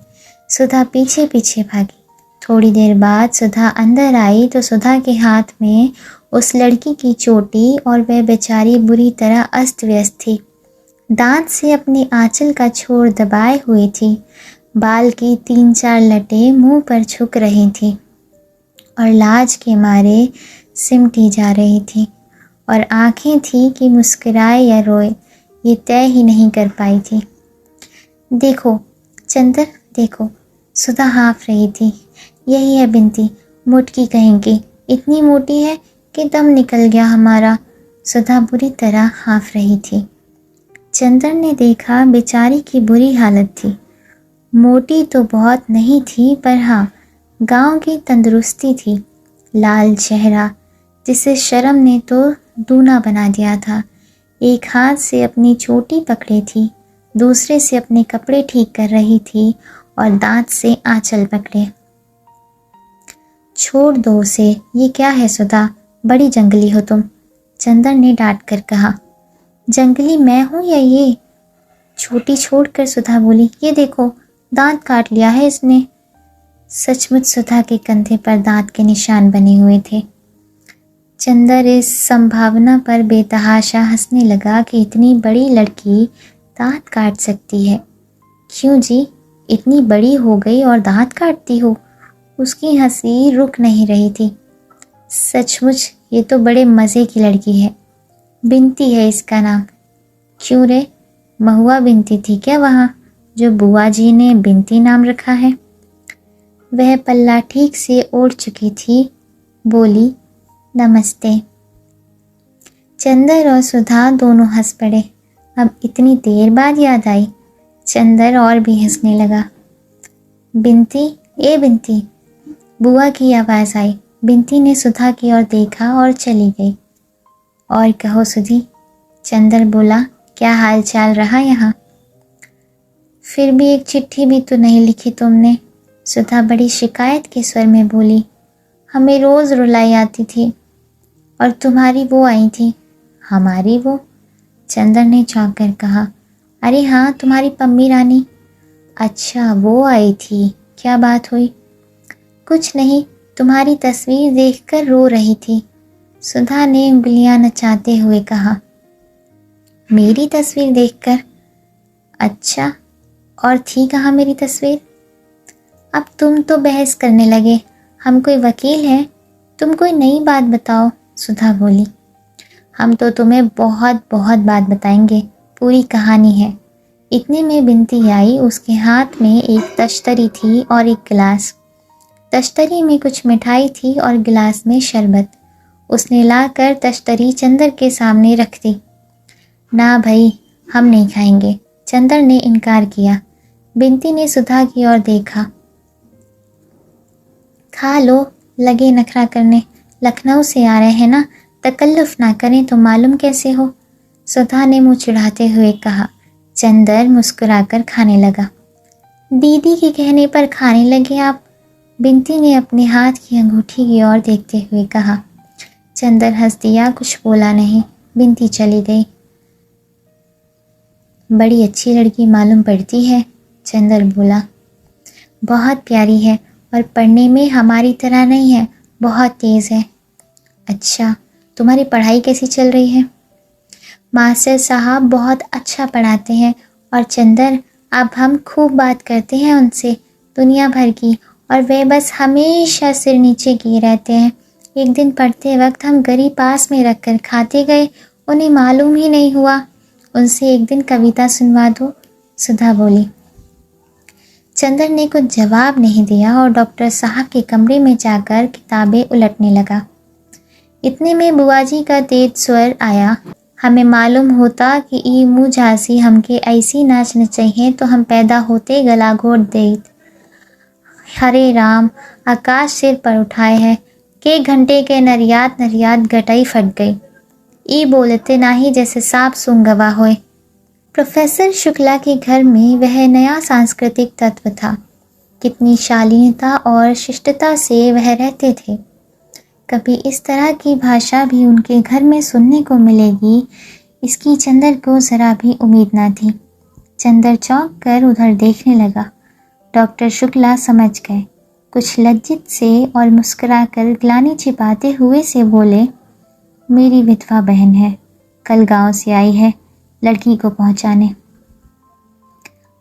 [SPEAKER 1] सुधा पीछे पीछे भागी। थोड़ी देर बाद सुधा अंदर आई तो सुधा के हाथ में उस लड़की की चोटी और वह बेचारी बुरी तरह अस्त व्यस्त थी। दांत से अपनी आंचल का छोर दबाए हुए थी। बाल की 3-4 लटें मुंह पर झुक रही थी और लाज के मारे सिमटी जा रही थी, और आंखें थी कि मुस्कुराए या रोए, ये तय ही नहीं कर पाई थी। देखो चंदर, देखो, सुधा हाँफ रही थी। यही है बिनती, मोटकी कहेंगी, इतनी मोटी है कि दम निकल गया हमारा। सुधा बुरी तरह हाँफ रही थी। चंदर ने देखा बेचारी की बुरी हालत थी। मोटी तो बहुत नहीं थी, पर हाँ, गांव की तंदुरुस्ती थी। लाल चेहरा, जिसे शर्म ने तो दूना बना दिया था। एक हाथ से अपनी चोटी पकड़े थी, दूसरे से अपने कपड़े ठीक कर रही थी और दांत से आंचल पकड़े। छोड़ दो उसे, ये क्या है सुधा, बड़ी जंगली हो तुम, चंदर ने डांट कर कहा। जंगली मैं हूँ या ये? छोटी छोड़कर सुधा बोली, ये देखो, दांत काट लिया है इसने। सचमुच सुधा के कंधे पर दांत के निशान बने हुए थे। चंदर इस संभावना पर बेतहाशा हंसने लगा कि इतनी बड़ी लड़की दांत काट सकती है। क्यों जी, इतनी बड़ी हो गई और दांत काटती हो? उसकी हंसी रुक नहीं रही थी। सचमुच ये तो बड़े मज़े की लड़की है। बिनती है इसका नाम। क्यों रे, महुआ बिनती थी क्या वहाँ, जो बुआ जी ने बिनती नाम रखा है? वह पल्ला ठीक से ओढ़ चुकी थी। बोली, नमस्ते। चंदर और सुधा दोनों हंस पड़े। अब इतनी देर बाद याद आई। चंदर और भी हंसने लगा। बिनती, ए बिनती, बुआ की आवाज़ आई। बिनती ने सुधा की ओर देखा और चली गई। और कहो सुधी, चंदर बोला, क्या हाल चाल रहा यहाँ? फिर भी एक चिट्ठी भी तो नहीं लिखी तुमने, सुधा बड़ी शिकायत के स्वर में बोली। हमें रोज़ रुलाई आती थी, और तुम्हारी वो आई थी। हमारी वो? चंदर ने चौंक कर कहा। अरे हाँ, तुम्हारी पम्मी रानी। अच्छा, वो आई थी, क्या बात हुई? कुछ नहीं, तुम्हारी तस्वीर देखकर रो रही थी, सुधा ने उंगलियां नचाते हुए कहा। मेरी तस्वीर देखकर? अच्छा, और थी कहाँ मेरी तस्वीर? अब तुम तो बहस करने लगे। हम कोई वकील हैं? तुम कोई नई बात बताओ, सुधा बोली। हम तो तुम्हें बहुत बहुत बात बताएंगे, पूरी कहानी है। इतने में बिनती आई। उसके हाथ में एक तश्तरी थी और एक गिलास। तश्तरी में कुछ मिठाई थी और गिलास में शरबत। उसने लाकर तश्तरी चंदर के सामने रख दी। ना भाई, हम नहीं खाएंगे, चंदर ने इनकार किया। बिनती ने सुधा की ओर देखा। खा लो, लगे नखरा करने, लखनऊ से आ रहे हैं ना, तकल्लुफ़ ना करें तो मालूम कैसे हो, सुधा ने मुँह चिढ़ाते हुए कहा। चंदर मुस्कुराकर खाने लगा। दीदी के कहने पर खाने लगे आप? बिनती ने अपने हाथ की अंगूठी की ओर देखते हुए कहा। चंदर हंस दिया, कुछ बोला नहीं। बिनती चली गई। बड़ी अच्छी लड़की मालूम पड़ती है, चंदर बोला। बहुत प्यारी है, और पढ़ने में हमारी तरह नहीं है, बहुत तेज़ है। अच्छा, तुम्हारी पढ़ाई कैसी चल रही है? मास्टर साहब बहुत अच्छा पढ़ाते हैं, और चंदर, अब हम खूब बात करते हैं उनसे, दुनिया भर की, और वे बस हमेशा सिर नीचे किए रहते हैं। एक दिन पढ़ते वक्त हम गरी पास में रखकर खाते गए, उन्हें मालूम ही नहीं हुआ। उनसे एक दिन कविता सुनवा दो, सुधा बोली। चंदर ने कुछ जवाब नहीं दिया और डॉक्टर साहब के कमरे में जाकर किताबें उलटने लगा। इतने में बुआ जी का तेज स्वर आया। हमें मालूम होता कि ई मुँह झांसी हमके ऐसी नाच न चाहिए तो हम पैदा होते गला घोट देत। हरे राम, आकाश सिर पर उठाए है के घंटे के नरियात नरियात गटई फट गई। ई बोलते नाही जैसे सांप सूंघ गवा होए। प्रोफेसर शुक्ला के घर में वह नया सांस्कृतिक तत्व था। कितनी शालीनता और शिष्टता से वह रहते थे। कभी इस तरह की भाषा भी उनके घर में सुनने को मिलेगी, इसकी चंदर को ज़रा भी उम्मीद न थी। चंदर चौंक कर उधर देखने लगा। डॉक्टर शुक्ला समझ गए। कुछ लज्जित से और मुस्कुराकर ग्लानि छिपाते हुए से बोले, मेरी विधवा बहन है, कल गांव से आई है लड़की को पहुंचाने।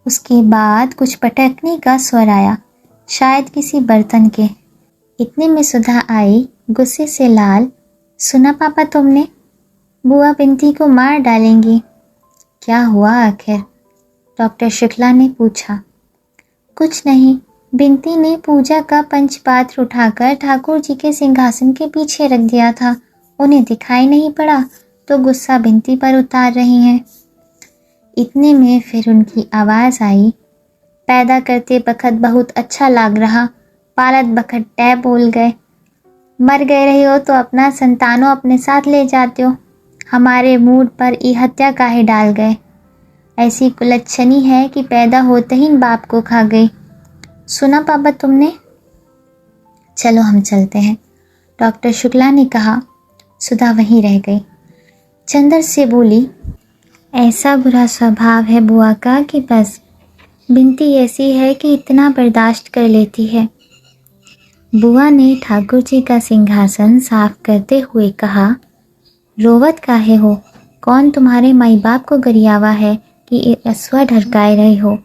[SPEAKER 1] उसके बाद कुछ पटकने का स्वर आया, शायद किसी बर्तन के। इतने में सुधा आई, गुस्से से लाल। सुना पापा तुमने? बुआ बिंती को मार डालेंगी। क्या हुआ आखिर? डॉक्टर शुक्ला ने पूछा। कुछ नहीं, बिंती ने पूजा का पंचपात्र उठाकर ठाकुर जी के सिंहासन के पीछे रख दिया था। उन्हें दिखाई नहीं पड़ा तो गुस्सा बिंती पर उतार रही हैं। इतने में फिर उनकी आवाज़ आई, पैदा करते बखत बहुत अच्छा लग रहा, पालत बखत टै बोल गए। मर गए रही हो तो अपना संतानों अपने साथ ले जाते हो। हमारे मूड पर ई हत्या काहे डाल गए। ऐसी कुलच्छनी है कि पैदा होते ही बाप को खा गई। सुना पापा तुमने? चलो हम चलते हैं, डॉक्टर शुक्ला ने कहा। सुधा वहीं रह गई। चंदर से बोली, ऐसा बुरा स्वभाव है बुआ का कि बस बिंती ऐसी है कि इतना बर्दाश्त कर लेती है। बुआ ने ठाकुर जी का सिंहासन साफ करते हुए कहा, रोवत काहे हो? कौन तुम्हारे माई बाप को गरियावा है कि असवा ढरकाए रहे हो?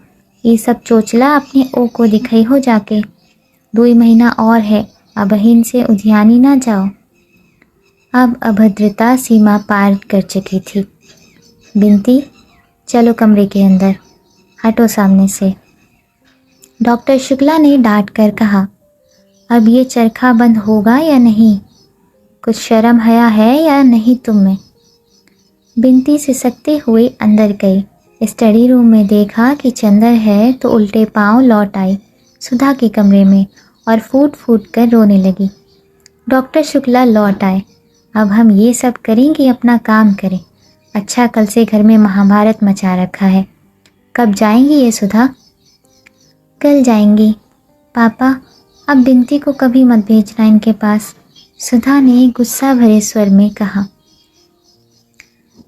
[SPEAKER 1] ये सब चोचला अपने ओ को दिखाई हो जाके। 2 महीना और है, अबहिन से उधियानी ना जाओ। अब अभद्रता सीमा पार कर चुकी थी। बिंती, चलो कमरे के अंदर, हटो सामने से। डॉक्टर शुक्ला ने डांट कर कहा, अब ये चरखा बंद होगा या नहीं? कुछ शर्म हया है या नहीं तुम में? बिंती सिसकते हुए अंदर गई। स्टडी रूम में देखा कि चंदर है तो उल्टे पांव लौट आई सुधा के कमरे में और फूट फूट कर रोने लगी। डॉक्टर शुक्ला लौट आए। अब हम ये सब करेंगे, अपना काम करें। अच्छा, कल से घर में महाभारत मचा रखा है। कब जाएंगी ये सुधा? कल जाएंगी। पापा, अब बिंती को कभी मत भेजना इनके पास, सुधा ने गुस्सा भरे स्वर में कहा।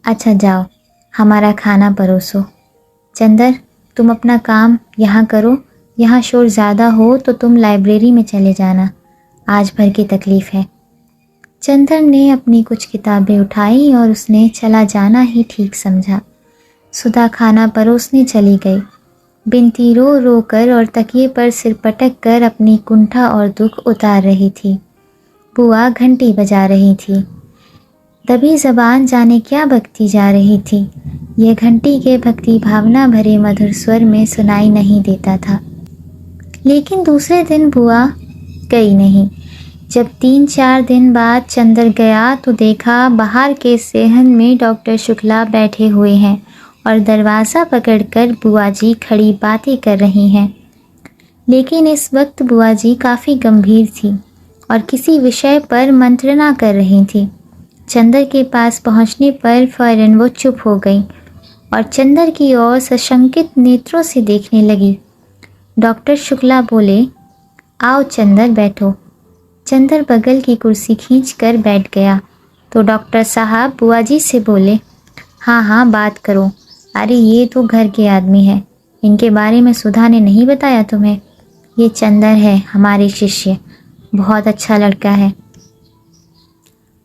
[SPEAKER 1] अच्छा जाओ, हमारा खाना परोसो। चंदर, तुम अपना काम यहाँ करो। यहाँ शोर ज़्यादा हो तो तुम लाइब्रेरी में चले जाना, आज भर की तकलीफ़ है। चंदर ने अपनी कुछ किताबें उठाई और उसने चला जाना ही ठीक समझा। सुधा खाना परोसने चली गई। बिंती रो रो कर और तकिए पर सिर पटक कर अपनी कुंठा और दुख उतार रही थी। बुआ घंटी बजा रही थी। दबी जबान जाने क्या बकती जा रही थी। यह घंटी के भक्ति भावना भरे मधुर स्वर में सुनाई नहीं देता था। लेकिन दूसरे दिन बुआ गई नहीं। जब 3-4 दिन बाद चंदर गया तो देखा बाहर के सेहन में डॉक्टर शुक्ला बैठे हुए हैं और दरवाज़ा पकड़कर बुआ जी खड़ी बातें कर रही हैं। लेकिन इस वक्त बुआ जी काफ़ी गंभीर थी और किसी विषय पर मंत्रणा कर रही थी। चंदर के पास पहुंचने पर फौरन वो चुप हो गई और चंदर की ओर सशंकित नेत्रों से देखने लगी। डॉक्टर शुक्ला बोले, आओ चंदर बैठो। चंदर बगल की कुर्सी खींचकर बैठ गया तो डॉक्टर साहब बुआ जी से बोले, हाँ हाँ बात करो। अरे ये तो घर के आदमी है, इनके बारे में सुधा ने नहीं बताया तुम्हें? ये चंदर है, हमारे शिष्य, बहुत अच्छा लड़का है।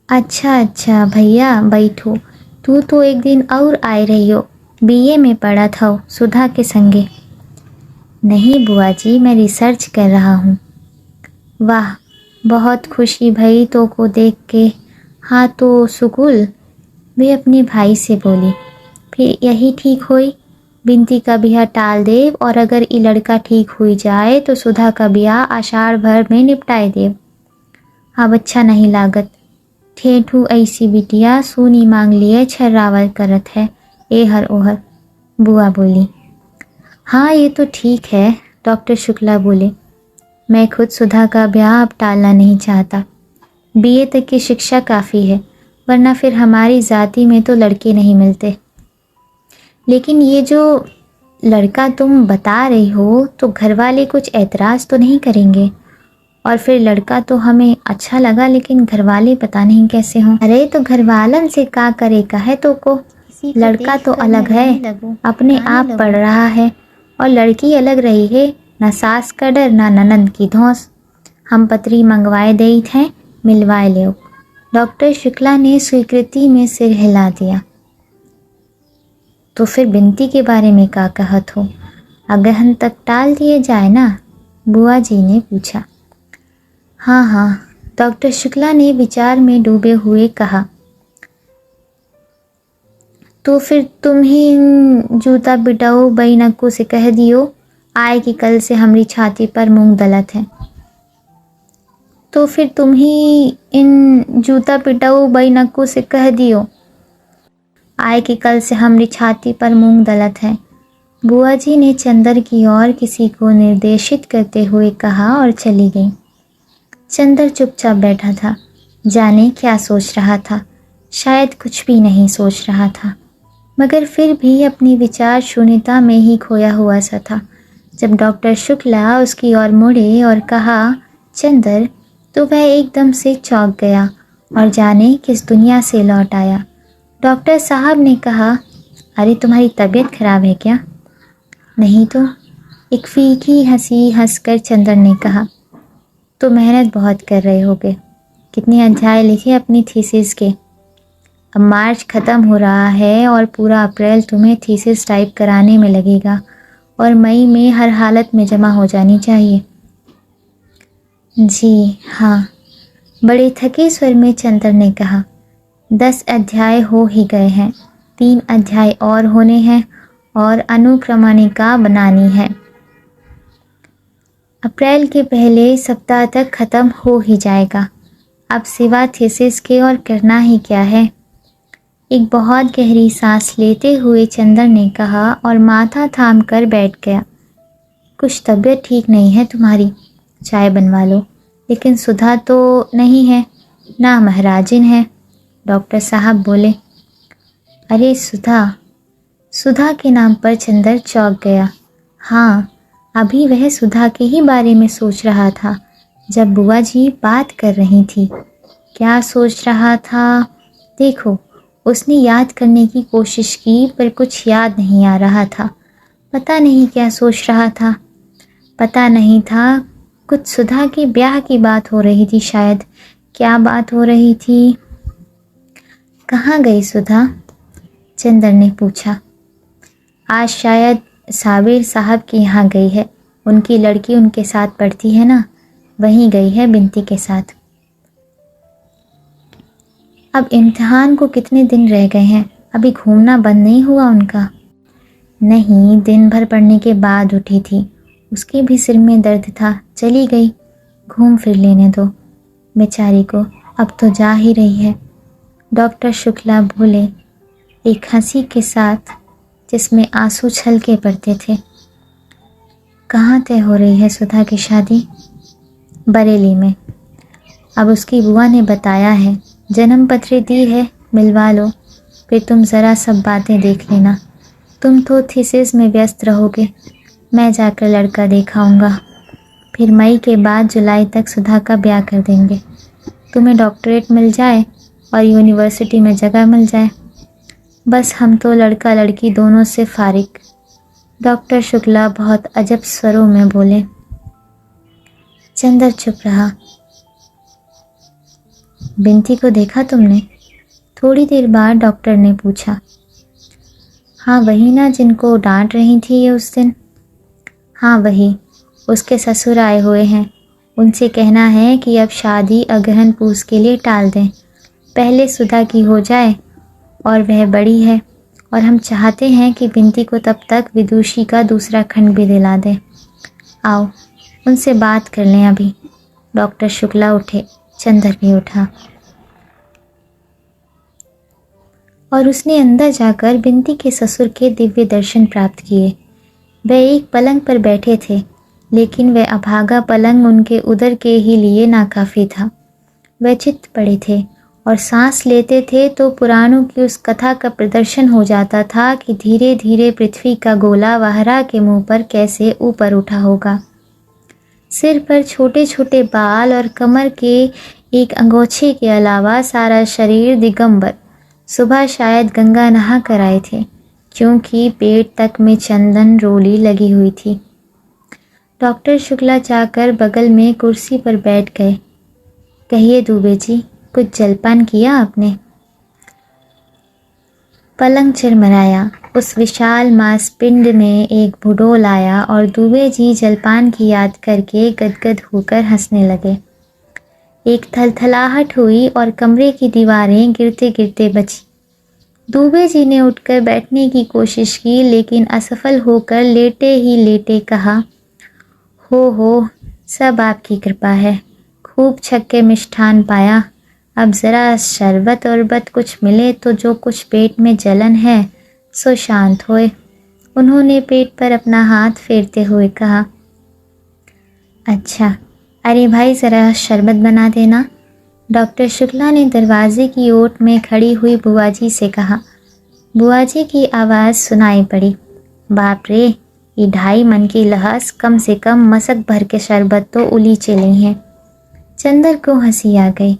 [SPEAKER 1] अच्छा भैया बैठो। तू तो एक दिन और आए रही हो, बीए में पढ़ा था सुधा के संगे। नहीं बुआ जी, मैं रिसर्च कर रहा हूँ। वाह, बहुत खुशी भई तो को देख के। हाँ तो सुकुल, वे अपने भाई से बोली, फिर यही ठीक होई। बिंती का ब्याह टाल देव और अगर ई लड़का ठीक हुई जाए तो सुधा का ब्याह आषाढ़ भर में निपटाए देव। अब अच्छा नहीं लागत। ठेठू ऐसी बिटिया सूनी मांग लिए छर्रावल करत है एहर ओहर। बुआ बोली। हाँ ये तो ठीक है, डॉक्टर शुक्ला बोले। मैं खुद सुधा का ब्याह अब टालना नहीं चाहता। बीए तक की शिक्षा काफ़ी है, वरना फिर हमारी जाति में तो लड़के नहीं मिलते। लेकिन ये जो लड़का तुम बता रही हो तो घर वाले कुछ ऐतराज़ तो नहीं करेंगे? और फिर लड़का तो हमें अच्छा लगा, लेकिन घर वाले पता नहीं कैसे हों। अरे तो घर वालन से का करेगा है तो को। लड़का तो अलग है, अपने आप पढ़ रहा है, और लड़की अलग रही है, ना सास का डर ना ननद की धौंस। हम पत्री मंगवाए दई थे, मिलवाए ले। डॉक्टर शुक्ला ने स्वीकृति में सिर हिला दिया। तो फिर बिनती के बारे में क्या कहत हो? अगहन तक टाल दिए जाए ना? बुआ जी ने पूछा। हाँ हाँ, डॉक्टर शुक्ला ने विचार में डूबे हुए कहा। तो फिर तुम ही जूता पिटाओ बई नक्कू से कह दियो आए कि कल से हमारी छाती पर मूंग दलत है। तो फिर तुम ही इन जूता पिटाओ बई नक्कू से कह दियो आए कि कल से हमारी छाती पर मूंग दलत है। बुआ जी ने चंदर की ओर किसी को निर्देशित करते हुए कहा और चली गई। चंदर चुपचाप बैठा था, जाने क्या सोच रहा था। शायद कुछ भी नहीं सोच रहा था, मगर फिर भी अपनी विचार शून्यता में ही खोया हुआ सा था। जब डॉक्टर शुक्ला उसकी ओर मुड़े और कहा चंदर, तो वह एकदम से चौंक गया और जाने किस दुनिया से लौट आया। डॉक्टर साहब ने कहा, अरे तुम्हारी तबीयत खराब है क्या? नहीं तो, एक फीकी हंसी हंसकर चंदर ने कहा। तो मेहनत बहुत कर रहे होगे। कितने अध्याय लिखे अपनी थीसिस के? अब मार्च ख़त्म हो रहा है और पूरा अप्रैल तुम्हें थीसिस टाइप कराने में लगेगा और मई में हर हालत में जमा हो जानी चाहिए। जी हाँ, बड़े थके स्वर में चंदर ने कहा। 10 अध्याय हो ही गए हैं, 3 अध्याय और होने हैं और अनुक्रमणिका बनानी है। अप्रैल के पहले सप्ताह तक ख़त्म हो ही जाएगा। अब सिवा थीसिस के और करना ही क्या है? एक बहुत गहरी सांस लेते हुए चंदर ने कहा और माथा थाम कर बैठ गया। कुछ तबीयत ठीक नहीं है तुम्हारी? चाय बनवा लो। लेकिन सुधा तो नहीं है ना, महाराजिन है, डॉक्टर साहब बोले। अरे सुधा? सुधा के नाम पर चंदर चौंक गया। हाँ, अभी वह सुधा के ही बारे में सोच रहा था जब बुआ जी बात कर रही थी। क्या सोच रहा था? देखो, उसने याद करने की कोशिश की पर कुछ याद नहीं आ रहा था। पता नहीं क्या सोच रहा था। पता नहीं था, कुछ सुधा के ब्याह की बात हो रही थी शायद। क्या बात हो रही थी? कहाँ गई सुधा? चंदर ने पूछा। आज शायद साबिर साहब के यहाँ गई है। उनकी लड़की उनके साथ पढ़ती है ना, वहीं गई है बिनती के साथ। अब इम्तिहान को कितने दिन रह गए हैं? अभी घूमना बंद नहीं हुआ उनका? नहीं, दिन भर पढ़ने के बाद उठी थी। उसके भी सिर में दर्द था, चली गई। घूम फिर लेने दो बेचारी को, अब तो जा ही रही है, डॉक्टर शुक्ला बोले एक हंसी के साथ जिसमें आंसू छलके पड़ते थे। कहाँ तय हो रही है सुधा की शादी? बरेली में। अब उसकी बुआ ने बताया है, जन्म पत्री दी है, मिलवा लो। फिर तुम ज़रा सब बातें देख लेना। तुम तो थीसिस में व्यस्त रहोगे, मैं जाकर लड़का देखाऊंगा। फिर मई के बाद जुलाई तक सुधा का ब्याह कर देंगे। तुम्हें डॉक्टरेट मिल जाए और यूनिवर्सिटी में जगह मिल जाए, बस हम तो लड़का लड़की दोनों से फारिग। डॉक्टर शुक्ला बहुत अजब स्वरों में बोले। चंदर चुप रहा। बिनती को देखा तुमने? थोड़ी देर बाद डॉक्टर ने पूछा। हाँ वही ना जिनको डांट रही थी ये उस दिन? हाँ वही, उसके ससुर आए हुए हैं। उनसे कहना है कि अब शादी अगहन पूस के लिए टाल दें, पहले सुधा की हो जाए और वह बड़ी है और हम चाहते हैं कि बिंती को तब तक विदुषी का दूसरा खंड भी दिला दें। आओ उनसे बात कर लें अभी। डॉक्टर शुक्ला उठे, चंदर भी उठा और उसने अंदर जाकर बिंती के ससुर के दिव्य दर्शन प्राप्त किए। वह एक पलंग पर बैठे थे, लेकिन वह अभागा पलंग उनके उदर के ही लिए नाकाफी था। वह चित्त पड़े थे और सांस लेते थे तो पुराणों की उस कथा का प्रदर्शन हो जाता था कि धीरे धीरे पृथ्वी का गोला वाहरा के मुंह पर कैसे ऊपर उठा होगा। सिर पर छोटे छोटे बाल और कमर के एक अंगोछे के अलावा सारा शरीर दिगंबर। सुबह शायद गंगा नहा कर आए थे, क्योंकि पेट तक में चंदन रोली लगी हुई थी। डॉक्टर शुक्ला जाकर बगल में कुर्सी पर बैठ गए। कहिए दुबे जी, कुछ जलपान किया आपने? पलंग चिरमराया। उस विशाल मांसपिंड ने एक भूडोल आया और दुबे जी जलपान की याद करके गदगद होकर हंसने लगे। एक थलथलाहट हुई और कमरे की दीवारें गिरते गिरते बची। दुबे जी ने उठकर बैठने की कोशिश की, लेकिन असफल होकर लेटे ही लेटे कहा, हो सब आपकी कृपा है। खूब छक्के मिष्ठान पाया। अब ज़रा शरबत औरबत कुछ मिले तो जो कुछ पेट में जलन है सो शांत होए। उन्होंने पेट पर अपना हाथ फेरते हुए कहा, अच्छा, अरे भाई ज़रा शरबत बना देना। डॉक्टर शुक्ला ने दरवाजे की ओट में खड़ी हुई बुआ जी से कहा। बुआ जी की आवाज़ सुनाई पड़ी, बाप रे, ये 2.5 मन की लहस, कम से कम मसक भर के शरबत तो उली चली हैं। चंदर को हंसी आ गई।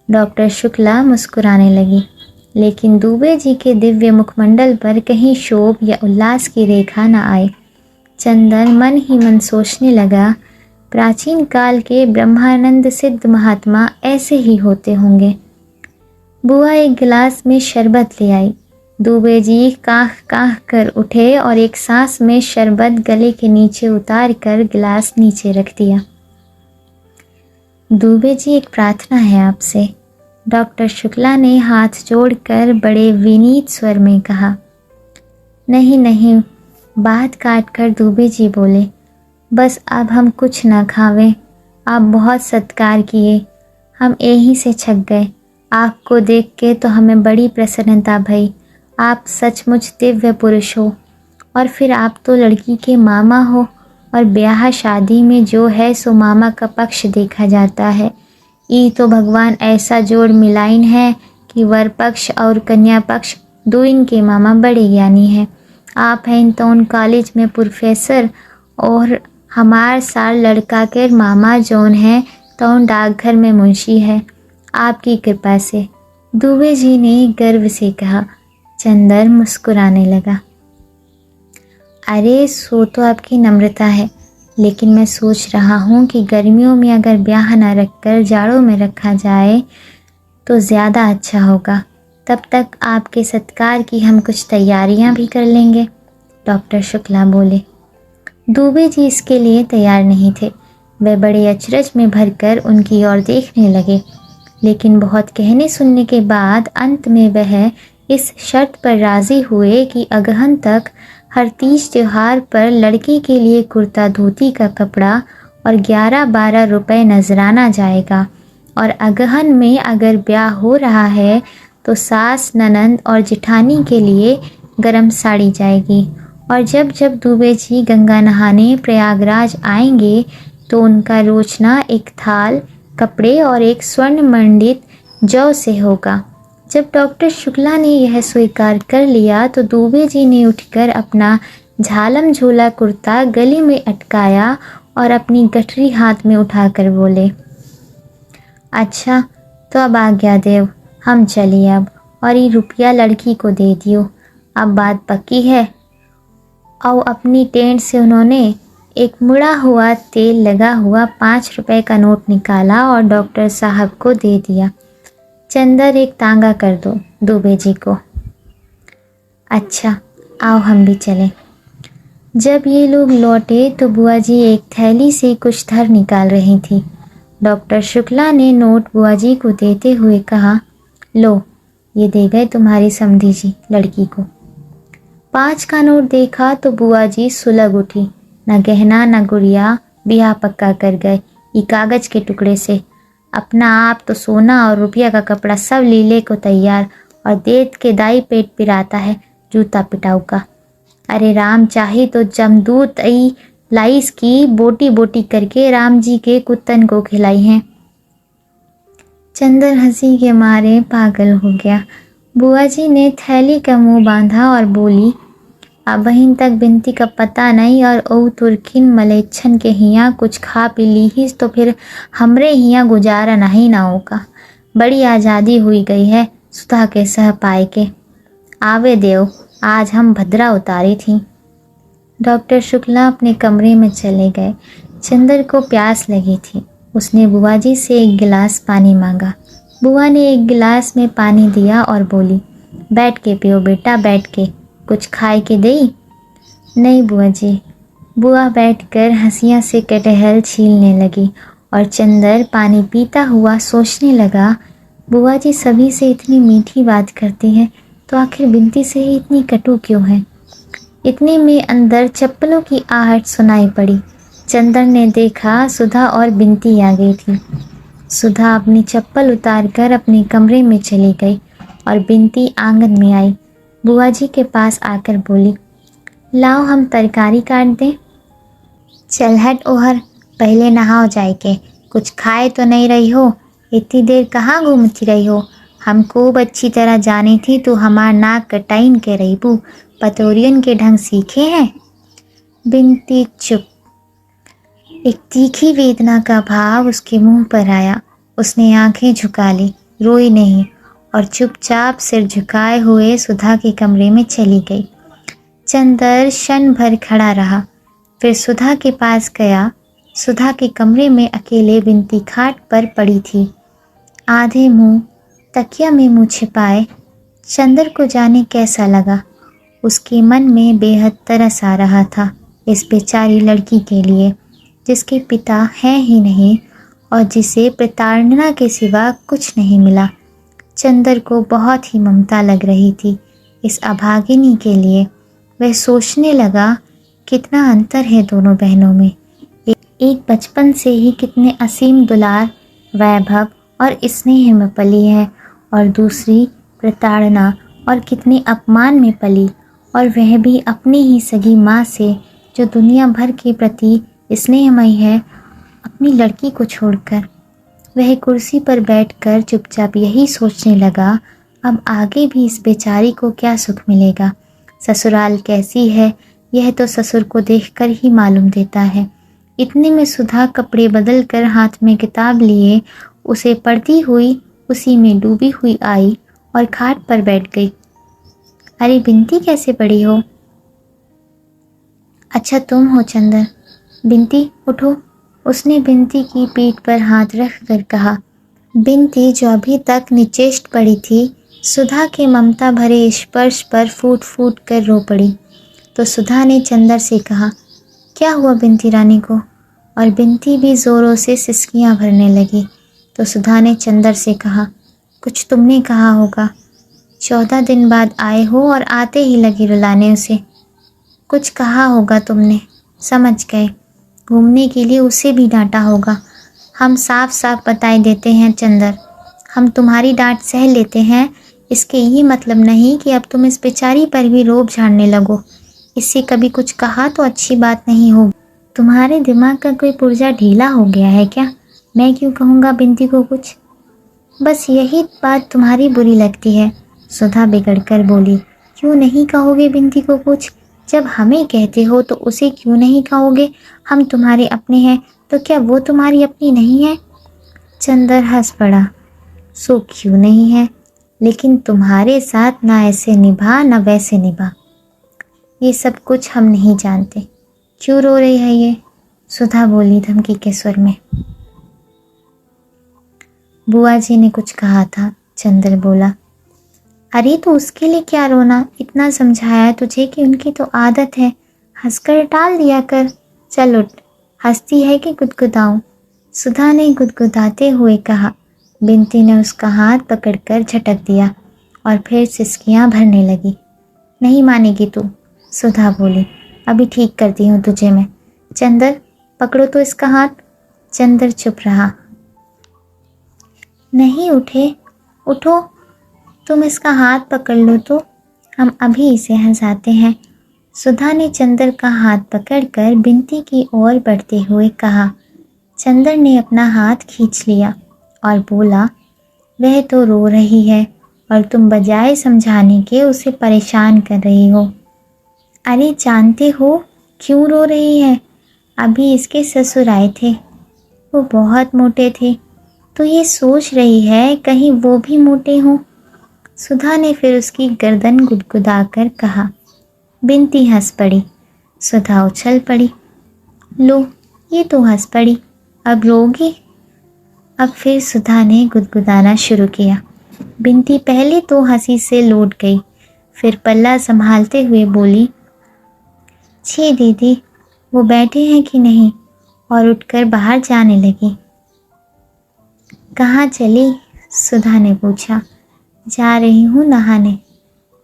[SPEAKER 1] डॉक्टर शुक्ला मुस्कुराने लगी, लेकिन दुबे जी के दिव्य मुखमंडल पर कहीं शोभ या उल्लास की रेखा न आई। चंदर मन ही मन सोचने लगा, प्राचीन काल के ब्रह्मानंद सिद्ध महात्मा ऐसे ही होते होंगे। बुआ एक गिलास में शरबत ले आई। दुबे जी काह काह कर उठे और एक सांस में शरबत गले के नीचे उतार कर गिलास नीचे रख दिया। दुबे जी, एक प्रार्थना है आपसे। डॉक्टर शुक्ला ने हाथ जोड़कर बड़े विनीत स्वर में कहा। नहीं, बात काट कर दुबे जी बोले, बस अब हम कुछ ना खावें। आप बहुत सत्कार किए, हम यहीं से छक गए। आपको देख के तो हमें बड़ी प्रसन्नता भई। आप सचमुच दिव्य पुरुष हो, और फिर आप तो लड़की के मामा हो, और ब्याह शादी में जो है सो मामा का पक्ष देखा जाता है। ई तो भगवान ऐसा जोड़ मिलाइन है कि वर पक्ष और कन्या पक्ष दो इनके मामा बड़े ज्ञानी हैं। आप हैं तो उन कॉलेज में प्रोफेसर, और हमार साल लड़का के मामा जोन है तो उन डाकघर में मुंशी है। आपकी कृपा से, दुबे जी ने गर्व से कहा। चंदर मुस्कुराने लगा। अरे सो तो आपकी नम्रता है, लेकिन मैं सोच रहा हूँ कि गर्मियों में अगर ब्याह न रखकर जाड़ों में रखा जाए तो ज़्यादा अच्छा होगा। तब तक आपके सत्कार की हम कुछ तैयारियाँ भी कर लेंगे। डॉक्टर शुक्ला बोले। दुबे जी इसके लिए तैयार नहीं थे। वे बड़े अचरज में भरकर उनकी ओर देखने लगे, लेकिन बहुत कहने सुनने के बाद अंत में वह इस शर्त पर राज़ी हुए कि अगहन तक हर तीज त्योहार पर लड़की के लिए कुर्ता धोती का कपड़ा और 11-12 रुपए नजराना जाएगा, और अगहन में अगर ब्याह हो रहा है तो सास, ननंद और जिठानी के लिए गरम साड़ी जाएगी। और जब जब दुबे जी गंगा नहाने प्रयागराज आएंगे तो उनका रोचना एक थाल कपड़े और एक स्वर्ण मंडित जौ से होगा। जब डॉक्टर शुक्ला ने यह स्वीकार कर लिया तो दुबे जी ने उठकर अपना झालम झोला कुर्ता गले में अटकाया और अपनी गठरी हाथ में उठाकर बोले, अच्छा तो अब आज्ञा देव, हम चलिए अब, और ये रुपया लड़की को दे दियो। अब बात पक्की है। और अपनी टेंट से उन्होंने एक मुड़ा हुआ तेल लगा हुआ 5 रुपए का नोट निकाला और डॉक्टर साहब को दे दिया। चंदर, एक तांगा कर दो दुबे जी को। अच्छा, आओ हम भी चलें। जब ये लोग लौटे तो बुआ जी एक थैली से कुछ धर निकाल रही थी। डॉक्टर शुक्ला ने नोट बुआ जी को देते हुए कहा, लो, ये दे गए तुम्हारी समधी जी लड़की को। 5 का नोट देखा तो बुआ जी सुलग उठी। न गहना न गुड़िया, ब्याह पक्का कर गए ये कागज के टुकड़े से। अपना आप तो सोना और रुपया का कपड़ा सब लीले को तैयार, और देत के दाई पेट पिराता है जूता पिटाऊ का। अरे राम चाहे तो जमदूत आई लाइस की बोटी बोटी करके राम जी के कुत्तन को खिलाई हैं। चंदर हंसी के मारे पागल हो गया। बुआ जी ने थैली का मुंह बांधा और बोली, अब वहीं तक बिनती का पता नहीं, और ओ तुर्खिन मलेच्छन के हियाँ कुछ खा पी ली तो फिर हमरे हियाँ गुजारा नहीं ना होगा। बड़ी आज़ादी हुई गई है सुधा के सह पाए के। आवे देव, आज हम भद्रा उतारी थी। डॉक्टर शुक्ला अपने कमरे में चले गए। चंदर को प्यास लगी थी। उसने बुआ जी से एक गिलास पानी मांगा। बुआ ने एक गिलास में पानी दिया और बोली, बैठ के पियो बेटा, बैठ के। कुछ खाए के देई? नहीं बुआ जी। बुआ बैठकर हंसिया से कटहल छीलने लगी और चंदर पानी पीता हुआ सोचने लगा, बुआ जी सभी से इतनी मीठी बात करती हैं तो आखिर बिनती से ही इतनी कटु क्यों है। इतने में अंदर चप्पलों की आहट सुनाई पड़ी। चंदर ने देखा सुधा और बिनती आ गई थी। सुधा अपनी चप्पल उतारकर अपने कमरे में चली गई और बिनती आंगन में आई। बुआ जी के पास आकर बोली, लाओ हम तरकारी काट दें। चल हट ओहर, पहले नहाओ जाए के। कुछ खाए तो नहीं रही हो? इतनी देर कहाँ घूमती रही हो? हम खूब अच्छी तरह जानी थी तू हमार नाक कटाइन के रही बू। पतोरियन के ढंग सीखे हैं। बिनती चुप। एक तीखी वेदना का भाव उसके मुंह पर आया। उसने आंखें झुका ली, रोई नहीं और चुपचाप सिर झुकाए हुए सुधा के कमरे में चली गई। चंदर क्षण भर खड़ा रहा, फिर सुधा के पास गया। सुधा के कमरे में अकेले बिनती खाट पर पड़ी थी, आधे मुंह तकिया में मुंह छिपाए। चंदर को जाने कैसा लगा। उसके मन में बेहद तरस आ रहा था इस बेचारी लड़की के लिए, जिसके पिता हैं ही नहीं और जिसे प्रताड़ना के सिवा कुछ नहीं मिला। चंदर को बहुत ही ममता लग रही थी इस अभागिनी के लिए। वह सोचने लगा, कितना अंतर है दोनों बहनों में। एक बचपन से ही कितने असीम दुलार, वैभव और स्नेह में पली है, और दूसरी प्रताड़ना और कितने अपमान में पली, और वह भी अपनी ही सगी माँ से, जो दुनिया भर के प्रति स्नेहमयी है, अपनी लड़की को छोड़कर। वह कुर्सी पर बैठकर चुपचाप यही सोचने लगा, अब आगे भी इस बेचारी को क्या सुख मिलेगा। ससुराल कैसी है यह तो ससुर को देखकर ही मालूम देता है। इतने में सुधा कपड़े बदल कर हाथ में किताब लिए उसे पढ़ती हुई उसी में डूबी हुई आई और खाट पर बैठ गई। अरे बिनती, कैसे पड़ी हो? अच्छा तुम हो चंदर। बिनती उठो, उसने बिनती की पीठ पर हाथ रख कर कहा। बिनती जो अभी तक निचेष्ट पड़ी थी, सुधा के ममता भरे स्पर्श पर फूट फूट कर रो पड़ी। तो सुधा ने चंदर से कहा, क्या हुआ बिनती रानी को? और बिनती भी ज़ोरों से सिसकियां भरने लगी। तो सुधा ने चंदर से कहा, कुछ तुमने कहा होगा। 14 दिन बाद आए हो और आते ही लगी रुलाने उसे। कुछ कहा होगा तुमने, समझ गए। घूमने के लिए उसे भी डांटा होगा। हम साफ साफ बताए देते हैं चंदर, हम तुम्हारी डांट सह लेते हैं, इसके ये मतलब नहीं कि अब तुम इस बेचारी पर भी रोब झाड़ने लगो। इससे कभी कुछ कहा तो अच्छी बात नहीं होगी। तुम्हारे दिमाग का कोई पुर्जा ढीला हो गया है क्या? मैं क्यों कहूँगा बिनती को कुछ? बस यही बात तुम्हारी बुरी लगती है। सुधा बिगड़कर बोली, क्यों नहीं कहोगे बिनती को कुछ? जब हमें कहते हो तो उसे क्यों नहीं कहोगे? हम तुम्हारे अपने हैं तो क्या वो तुम्हारी अपनी नहीं है? चंदर हंस पड़ा, सो क्यों नहीं है, लेकिन तुम्हारे साथ ना ऐसे निभा ना वैसे निभा। ये सब कुछ हम नहीं जानते। क्यों रो रही है ये? सुधा बोली धमकी के स्वर में। बुआ जी ने कुछ कहा था। चंदर बोला, अरे तो उसके लिए क्या रोना? इतना समझाया तुझे कि उनकी तो आदत है, हंसकर टाल दिया कर। चल उठ, हंसती है कि गुदगुदाऊं? सुधा ने गुदगुदाते हुए कहा। बिनती ने उसका हाथ पकड़कर झटक दिया और फिर सिसकियां भरने लगी। नहीं मानेगी तू, सुधा बोली। अभी ठीक करती हूँ तुझे मैं। चंदर, पकड़ो तो इसका हाथ। चंदर चुप रहा। नहीं उठे, उठो, तुम इसका हाथ पकड़ लो तो हम अभी इसे हंसाते हैं। सुधा ने चंदर का हाथ पकड़कर बिनती की ओर बढ़ते हुए कहा। चंदर ने अपना हाथ खींच लिया और बोला, वह तो रो रही है और तुम बजाय समझाने के उसे परेशान कर रही हो। अरे जानते हो क्यों रो रही है? अभी इसके ससुर आए थे, वो बहुत मोटे थे, तो ये सोच रही है कहीं वो भी मोटे हों। सुधा ने फिर उसकी गर्दन गुदगुदाकर कहा। बिनती हंस पड़ी। सुधा उछल पड़ी। लो, ये तो हंस पड़ी, अब रोगी? अब फिर सुधा ने गुदगुदाना शुरू किया। बिनती पहले तो हंसी से लौट गई, फिर पल्ला संभालते हुए बोली, छी दीदी, वो बैठे हैं कि नहीं? और उठकर बाहर जाने लगी। कहाँ चली? सुधा ने पूछा। जा रही हूँ नहाने।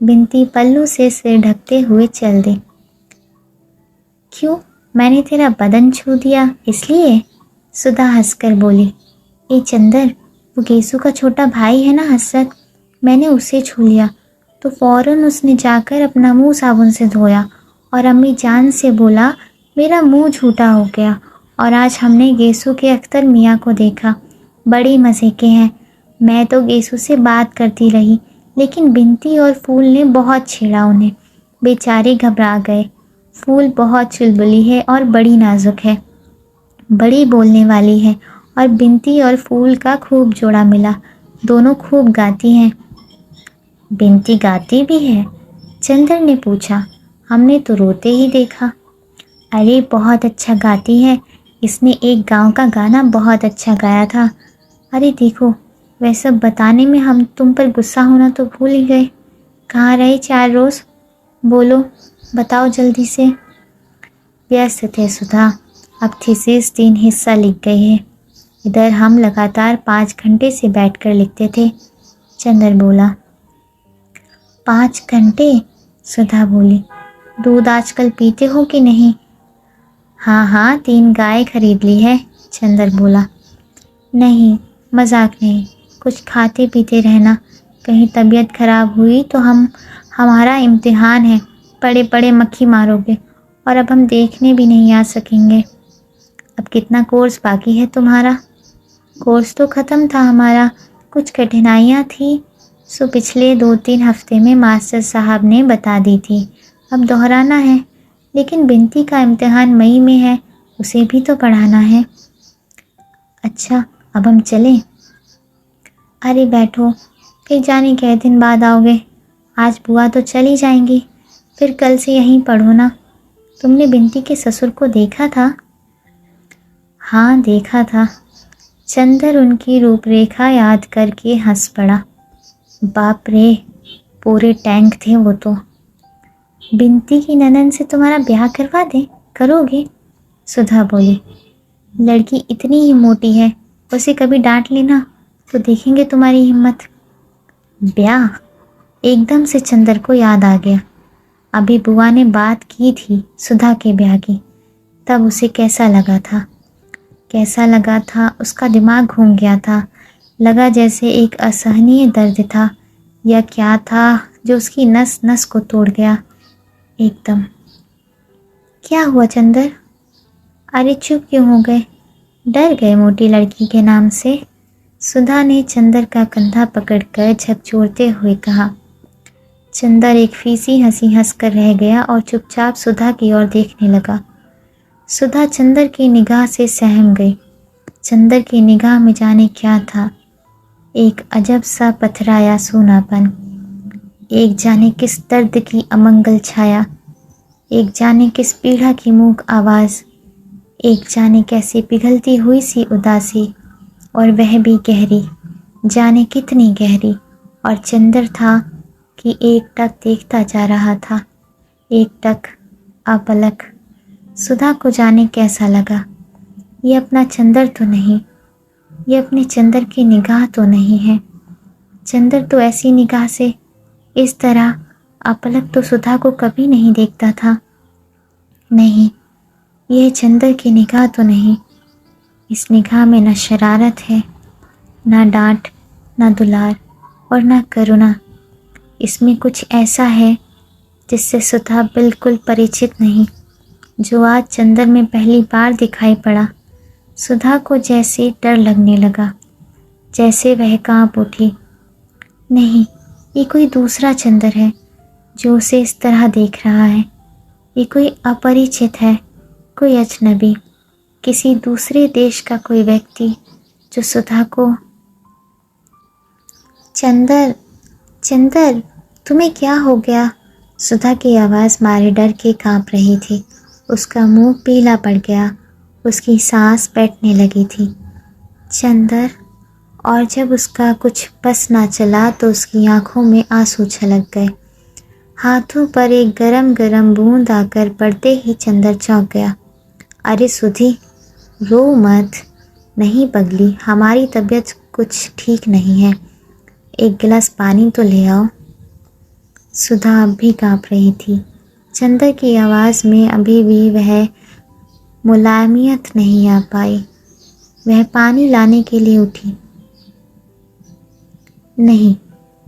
[SPEAKER 1] बिनती पल्लू से सिर ढकते हुए चल दी। क्यों, मैंने तेरा बदन छू दिया इसलिए? सुधा हंसकर बोली। ए चंदर, वो गेसू का छोटा भाई है ना हसरत, मैंने उसे छू लिया तो फौरन उसने जाकर अपना मुंह साबुन से धोया और अम्मी जान से बोला मेरा मुंह झूठा हो गया। और आज हमने गेसू के अख्तर मियाँ को देखा, बड़े मज़े के हैं। मैं तो गेसू से बात करती रही, लेकिन बिनती और फूल ने बहुत छेड़ा उन्हें। बेचारे घबरा गए। फूल बहुत चुलबुली है और बड़ी नाजुक है, बड़ी बोलने वाली है, और बिनती और फूल का खूब जोड़ा मिला, दोनों खूब गाती हैं। बिनती गाती भी है? चंदर ने पूछा। हमने तो रोते ही देखा। अरे बहुत अच्छा गाती है, इसने एक गांव का गाना बहुत अच्छा गाया था। अरे देखो, वह सब बताने में हम तुम पर गुस्सा होना तो भूल ही गए। कहाँ रहे 4 रोज़? बोलो, बताओ जल्दी से। व्यस्त थे सुधा, अब थीसिस 3 हिस्सा लिख गए हैं। इधर हम लगातार 5 घंटे से बैठकर लिखते थे। चंदर बोला। 5 घंटे? सुधा बोली। दूध आजकल पीते हो कि नहीं? हाँ हाँ, 3 गाय खरीद ली है। चंदर बोला। नहीं, मजाक नहीं, कुछ खाते पीते रहना, कहीं तबीयत खराब हुई तो हमारा इम्तिहान है, पड़े पड़े मक्खी मारोगे, और अब हम देखने भी नहीं आ सकेंगे। अब कितना कोर्स बाकी है तुम्हारा? कोर्स तो ख़त्म था हमारा, कुछ कठिनाइयाँ थी, सो पिछले 2-3 हफ्ते में मास्टर साहब ने बता दी थी, अब दोहराना है। लेकिन बिनती का इम्तिहान मई में है, उसे भी तो पढ़ाना है। अच्छा, अब हम चलें? अरे बैठो, फिर जाने कै दिन बाद आओगे। आज बुआ तो चली जाएंगी, फिर कल से यहीं पढ़ो ना। तुमने बिनती के ससुर को देखा था? हाँ देखा था। चंदर उनकी रूपरेखा याद करके हंस पड़ा। बाप रे, पूरे टैंक थे वो तो। बिनती की ननद से तुम्हारा ब्याह करवा दें, करोगे? सुधा बोली। लड़की इतनी ही मोटी है, उसे कभी डांट लेना तो देखेंगे तुम्हारी हिम्मत। ब्याह? एकदम से चंदर को याद आ गया, अभी बुआ ने बात की थी सुधा के ब्याह की, तब उसे कैसा लगा था? कैसा लगा था? उसका दिमाग घूम गया था, लगा जैसे एक असहनीय दर्द था या क्या था जो उसकी नस नस को तोड़ गया एकदम। क्या हुआ चंदर? अरे चुप क्यों हो गए? डर गए मोटी लड़की के नाम से? सुधा ने चंदर का कंधा पकड़कर झकझोरते हुए कहा। चंदर एक फीसी हंसी हंसकर रह गया और चुपचाप सुधा की ओर देखने लगा। सुधा चंदर की निगाह से सहम गई। चंदर की निगाह में जाने क्या था, एक अजब सा पथराया सूनापन, एक जाने किस दर्द की अमंगल छाया, एक जाने किस पीड़ा की मूक आवाज़, एक जाने कैसी पिघलती हुई सी उदासी, और वह भी गहरी, जाने कितनी गहरी। और चंदर था कि एक टक देखता जा रहा था, एक टक अपलक। सुधा को जाने कैसा लगा, ये अपना चंदर तो नहीं, ये अपने चंदर की निगाह तो नहीं है। चंदर तो ऐसी निगाह से इस तरह अपलक तो सुधा को कभी नहीं देखता था। नहीं, यह चंदर की निगाह तो नहीं। इस निगाह में न शरारत है, ना डांट, ना दुलार और ना करुणा। इसमें कुछ ऐसा है जिससे सुधा बिल्कुल परिचित नहीं, जो आज चंदर में पहली बार दिखाई पड़ा। सुधा को जैसे डर लगने लगा, जैसे वह कांप उठी। नहीं, ये कोई दूसरा चंदर है जो उसे इस तरह देख रहा है। ये कोई अपरिचित है, कोई अजनबी, किसी दूसरे देश का कोई व्यक्ति जो सुधा को। चंदर, चंदर, तुम्हें क्या हो गया? सुधा की आवाज़ मारे डर के कांप रही थी। उसका मुंह पीला पड़ गया, उसकी सांस बैठने लगी थी। चंदर, और जब उसका कुछ बस ना चला तो उसकी आंखों में आंसू छलक गए। हाथों पर एक गरम गरम बूंद आकर पड़ते ही चंदर चौंक गया। अरे सुधी, रो मत। नहीं पगली, हमारी तबीयत कुछ ठीक नहीं है, एक गिलास पानी तो ले आओ। सुधा अब भी काँप रही थी। चंदर की आवाज़ में अभी भी वह मुलायमियत नहीं आ पाई। वह पानी लाने के लिए उठी। नहीं,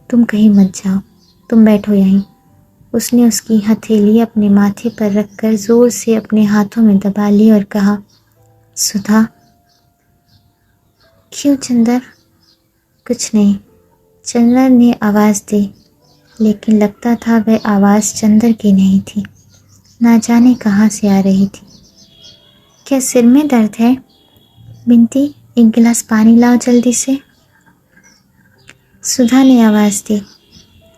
[SPEAKER 1] तुम कहीं मत जाओ, तुम बैठो यहीं। उसने उसकी हथेली अपने माथे पर रखकर जोर से अपने हाथों में दबा ली और कहा, सुधा। क्यों चंदर? कुछ नहीं, चंदर ने आवाज़ दी, लेकिन लगता था वह आवाज़ चंदर की नहीं थी, ना जाने कहाँ से आ रही थी। क्या सिर में दर्द है? बिनती, एक गिलास पानी लाओ जल्दी से। सुधा ने आवाज़ दी।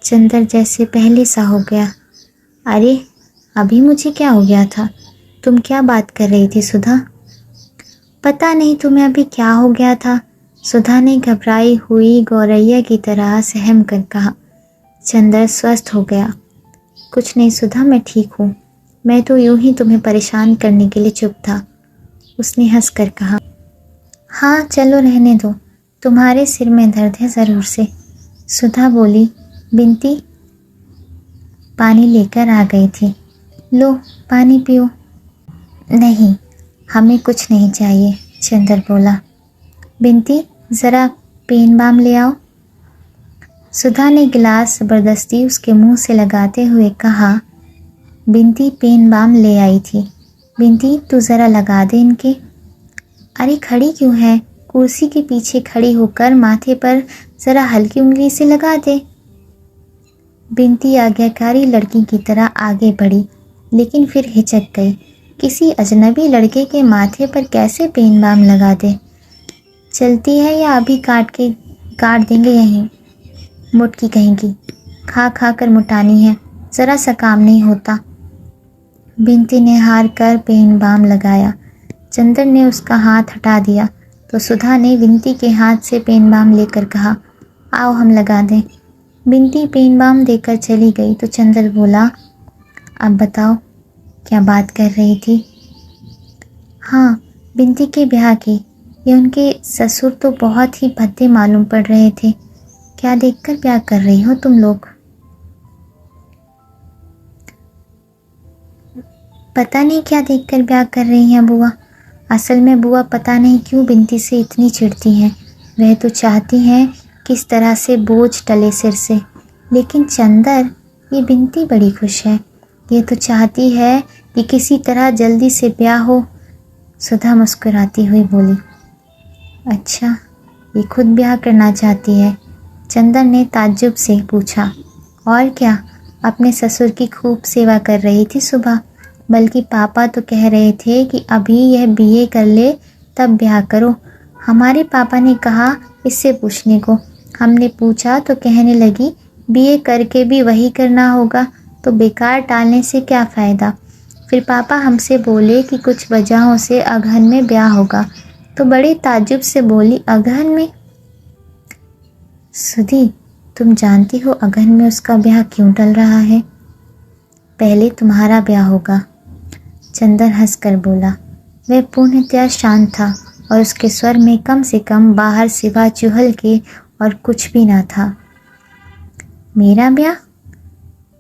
[SPEAKER 1] चंदर जैसे पहले सा हो गया। अरे, अभी मुझे क्या हो गया था? तुम क्या बात कर रही थी सुधा? पता नहीं तुम्हें अभी क्या हो गया था, सुधा ने घबराई हुई गौरैया की तरह सहम कर कहा। चंदर स्वस्थ हो गया। कुछ नहीं सुधा, मैं ठीक हूँ। मैं तो यूं ही तुम्हें परेशान करने के लिए चुप था, उसने हंसकर कहा। हाँ चलो रहने दो, तुम्हारे सिर में दर्द है ज़रूर से, सुधा बोली। बिनती पानी लेकर आ गई थी। लो पानी पियो। नहीं, हमें कुछ नहीं चाहिए, चंदर बोला। बिनती ज़रा पेन बाम ले आओ। सुधा ने गिलास ज़बरदस्ती उसके मुंह से लगाते हुए कहा। बिनती पेन बाम ले आई थी। बिनती तू ज़रा लगा दे इनके। अरे खड़ी क्यों है? कुर्सी के पीछे खड़ी होकर माथे पर ज़रा हल्की उंगली से लगा दे। बिनती आज्ञाकारी लड़की की तरह आगे बढ़ी, लेकिन फिर हिचक गई। किसी अजनबी लड़के के माथे पर कैसे पेन बाम लगा दे? चलती है या अभी काट देंगे यहीं? मुटकी कहेंगी, खा खा कर मुटानी है, ज़रा सा काम नहीं होता। बिनती ने हार कर पेन बाम लगाया। चंदर ने उसका हाथ हटा दिया तो सुधा ने बिनती के हाथ से पेन बाम लेकर कहा, आओ हम लगा दें। बिनती पेन बाम देकर चली गई तो चंदर बोला, अब बताओ क्या बात कर रही थी? हाँ, बिनती के ब्याह की। ये उनके ससुर तो बहुत ही भद्दे मालूम पड़ रहे थे। क्या देखकर ब्याह कर रही हो तुम लोग? पता नहीं क्या देखकर ब्याह कर रही हैं बुआ। असल में बुआ पता नहीं क्यों बिनती से इतनी चिढ़ती हैं। वह तो चाहती हैं किस तरह से बोझ टले सिर से, लेकिन चंदर, ये बिनती बड़ी खुश है। ये तो चाहती है कि किसी तरह जल्दी से ब्याह हो। सुधा मुस्कुराती हुई बोली। अच्छा, ये खुद ब्याह करना चाहती है? चंदर ने ताज्जुब से पूछा। और क्या, अपने ससुर की खूब सेवा कर रही थी सुबह। बल्कि पापा तो कह रहे थे कि अभी यह बीए कर ले तब ब्याह करो। हमारे पापा ने कहा इससे पूछने को। हमने पूछा तो कहने लगी बीए करके भी वही करना होगा, तो बेकार टालने से क्या फ़ायदा। फिर पापा हमसे बोले कि कुछ वजहों से अगहन में ब्याह होगा, तो बड़े ताज्जुब से बोली, अगहन में? सुधी, तुम जानती हो अगहन में उसका ब्याह क्यों टल रहा है? पहले तुम्हारा ब्याह होगा, चंदर हंसकर बोला। वह पूर्णतया शांत था और उसके स्वर में कम से कम बाहर सिवा चुहल के और कुछ भी ना था। मेरा ब्याह?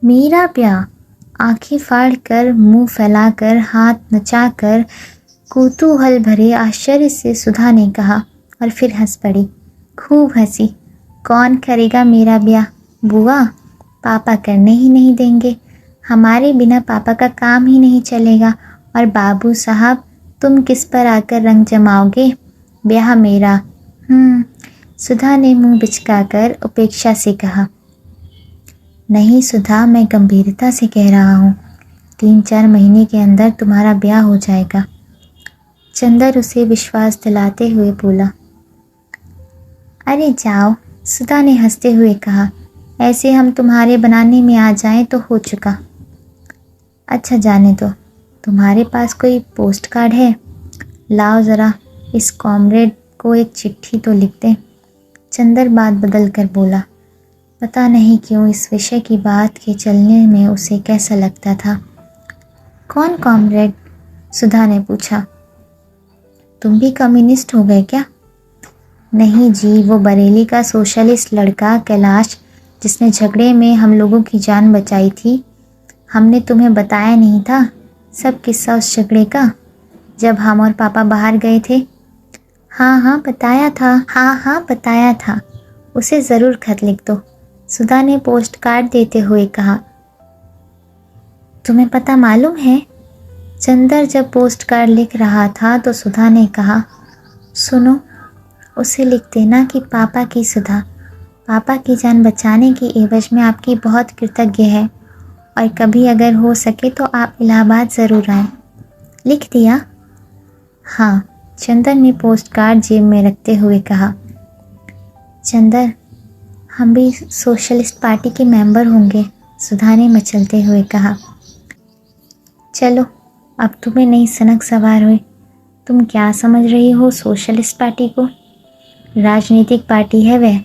[SPEAKER 1] मेरा ब्याह? आंखें फाड़ कर, मुंह फैलाकर, हाथ नचाकर, कौतूहल भरे आश्चर्य से सुधा ने कहा और फिर हंस पड़ी। खूब हंसी। कौन करेगा मेरा ब्याह? बुआ, पापा करने ही नहीं देंगे। हमारे बिना पापा का काम ही नहीं चलेगा। और बाबू साहब, तुम किस पर आकर रंग जमाओगे? ब्याह मेरा। सुधा ने मुंह बिचकाकर उपेक्षा से कहा। नहीं सुधा, मैं गंभीरता से कह रहा हूँ। 3-4 महीने के अंदर तुम्हारा ब्याह हो जाएगा। चंदर उसे विश्वास दिलाते हुए बोला। अरे जाओ, सुधा ने हंसते हुए कहा। ऐसे हम तुम्हारे बनाने में आ जाएं तो हो चुका। अच्छा जाने दो, तुम्हारे पास कोई पोस्ट कार्ड है? लाओ ज़रा, इस कॉमरेड को एक चिट्ठी तो लिख दें। चंदर बात बदल कर बोला। पता नहीं क्यों इस विषय की बात के चलने में उसे कैसा लगता था। कौन कॉमरेड? सुधा ने पूछा। तुम भी कम्युनिस्ट हो गए क्या? नहीं जी, वो बरेली का सोशलिस्ट लड़का कैलाश, जिसने झगड़े में हम लोगों की जान बचाई थी। हमने तुम्हें बताया नहीं था सब किस्सा उस झगड़े का, जब हम और पापा बाहर गए थे? हाँ बताया था। उसे ज़रूर खत लिख दो। सुधा ने पोस्ट कार्ड देते हुए कहा। तुम्हें पता मालूम है? चंदर जब पोस्ट कार्ड लिख रहा था तो सुधा ने कहा, सुनो, उसे लिख देना कि पापा की सुधा, पापा की जान बचाने की एवज में आपकी बहुत कृतज्ञ है और कभी अगर हो सके तो आप इलाहाबाद ज़रूर आएं। लिख दिया? हाँ, चंदर ने पोस्ट कार्ड जेब में रखते हुए कहा। चंदर, हम भी सोशलिस्ट पार्टी के मेंबर होंगे, सुधा ने मचलते हुए कहा। चलो, अब तुम्हें नई सनक सवार हुई। तुम क्या समझ रही हो सोशलिस्ट पार्टी को? राजनीतिक पार्टी है वह।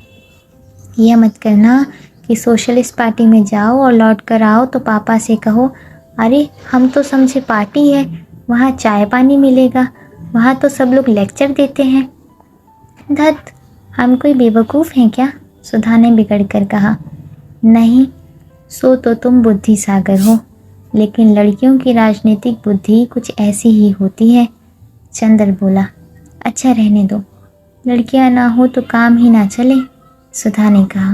[SPEAKER 1] यह मत करना कि सोशलिस्ट पार्टी में जाओ और लौट कर आओ तो पापा से कहो, अरे हम तो समझे पार्टी है, वहाँ चाय पानी मिलेगा, वहाँ तो सब लोग लेक्चर देते हैं। धत, हम कोई बेवकूफ़ हैं क्या? सुधा ने बिगड़ कर कहा। नहीं, सो तो तुम बुद्धि सागर हो, लेकिन लड़कियों की राजनीतिक बुद्धि कुछ ऐसी ही होती है। चंदर बोला। अच्छा रहने दो, लड़कियां ना हो तो काम ही ना चले, सुधा ने कहा।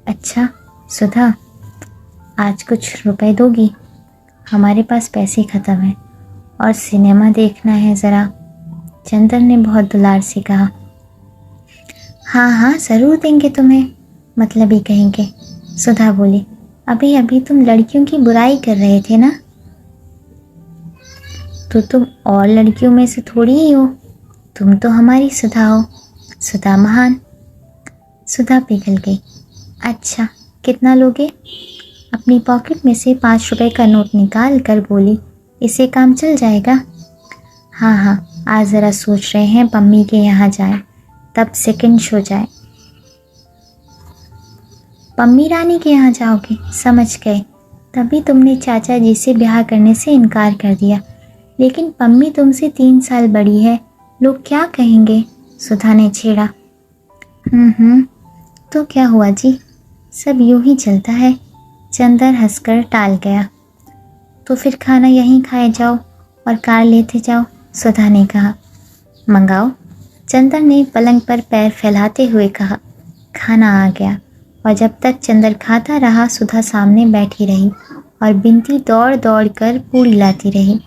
[SPEAKER 1] अच्छा सुधा, आज कुछ रुपए दोगी? हमारे पास पैसे ख़त्म हैं और सिनेमा देखना है ज़रा, चंदर ने बहुत दुलार से कहा। हाँ ज़रूर देंगे तुम्हें, मतलब ही कहेंगे, सुधा बोली। अभी अभी तुम लड़कियों की बुराई कर रहे थे ना? तो तुम और लड़कियों में से थोड़ी ही हो, तुम तो हमारी सुधा हो, सुधा महान। सुधा पिघल गई। अच्छा, कितना लोगे? अपनी पॉकेट में से 5 रुपए का नोट निकाल कर बोली, इससे काम चल जाएगा? हाँ, आज ज़रा सोच रहे हैं पम्मी के यहाँ जाएं, तब सेकंड शो जाए। पम्मी रानी के यहाँ जाओगे? समझ गए, तभी तुमने चाचा जी से ब्याह करने से इनकार कर दिया। लेकिन पम्मी तुमसे 3 साल बड़ी है, लोग क्या कहेंगे? सुधा ने छेड़ा। तो क्या हुआ जी, सब यूं ही चलता है। चंदर हंसकर टाल गया। तो फिर खाना यहीं खाए जाओ और कार लेते जाओ, सुधा ने कहा। मंगाओ, चंदर ने पलंग पर पैर फैलाते हुए कहा। खाना आ गया और जब तक चंदर खाता रहा सुधा सामने बैठी रही और बिनती दौड़ दौड़ कर पूड़ी लाती रही।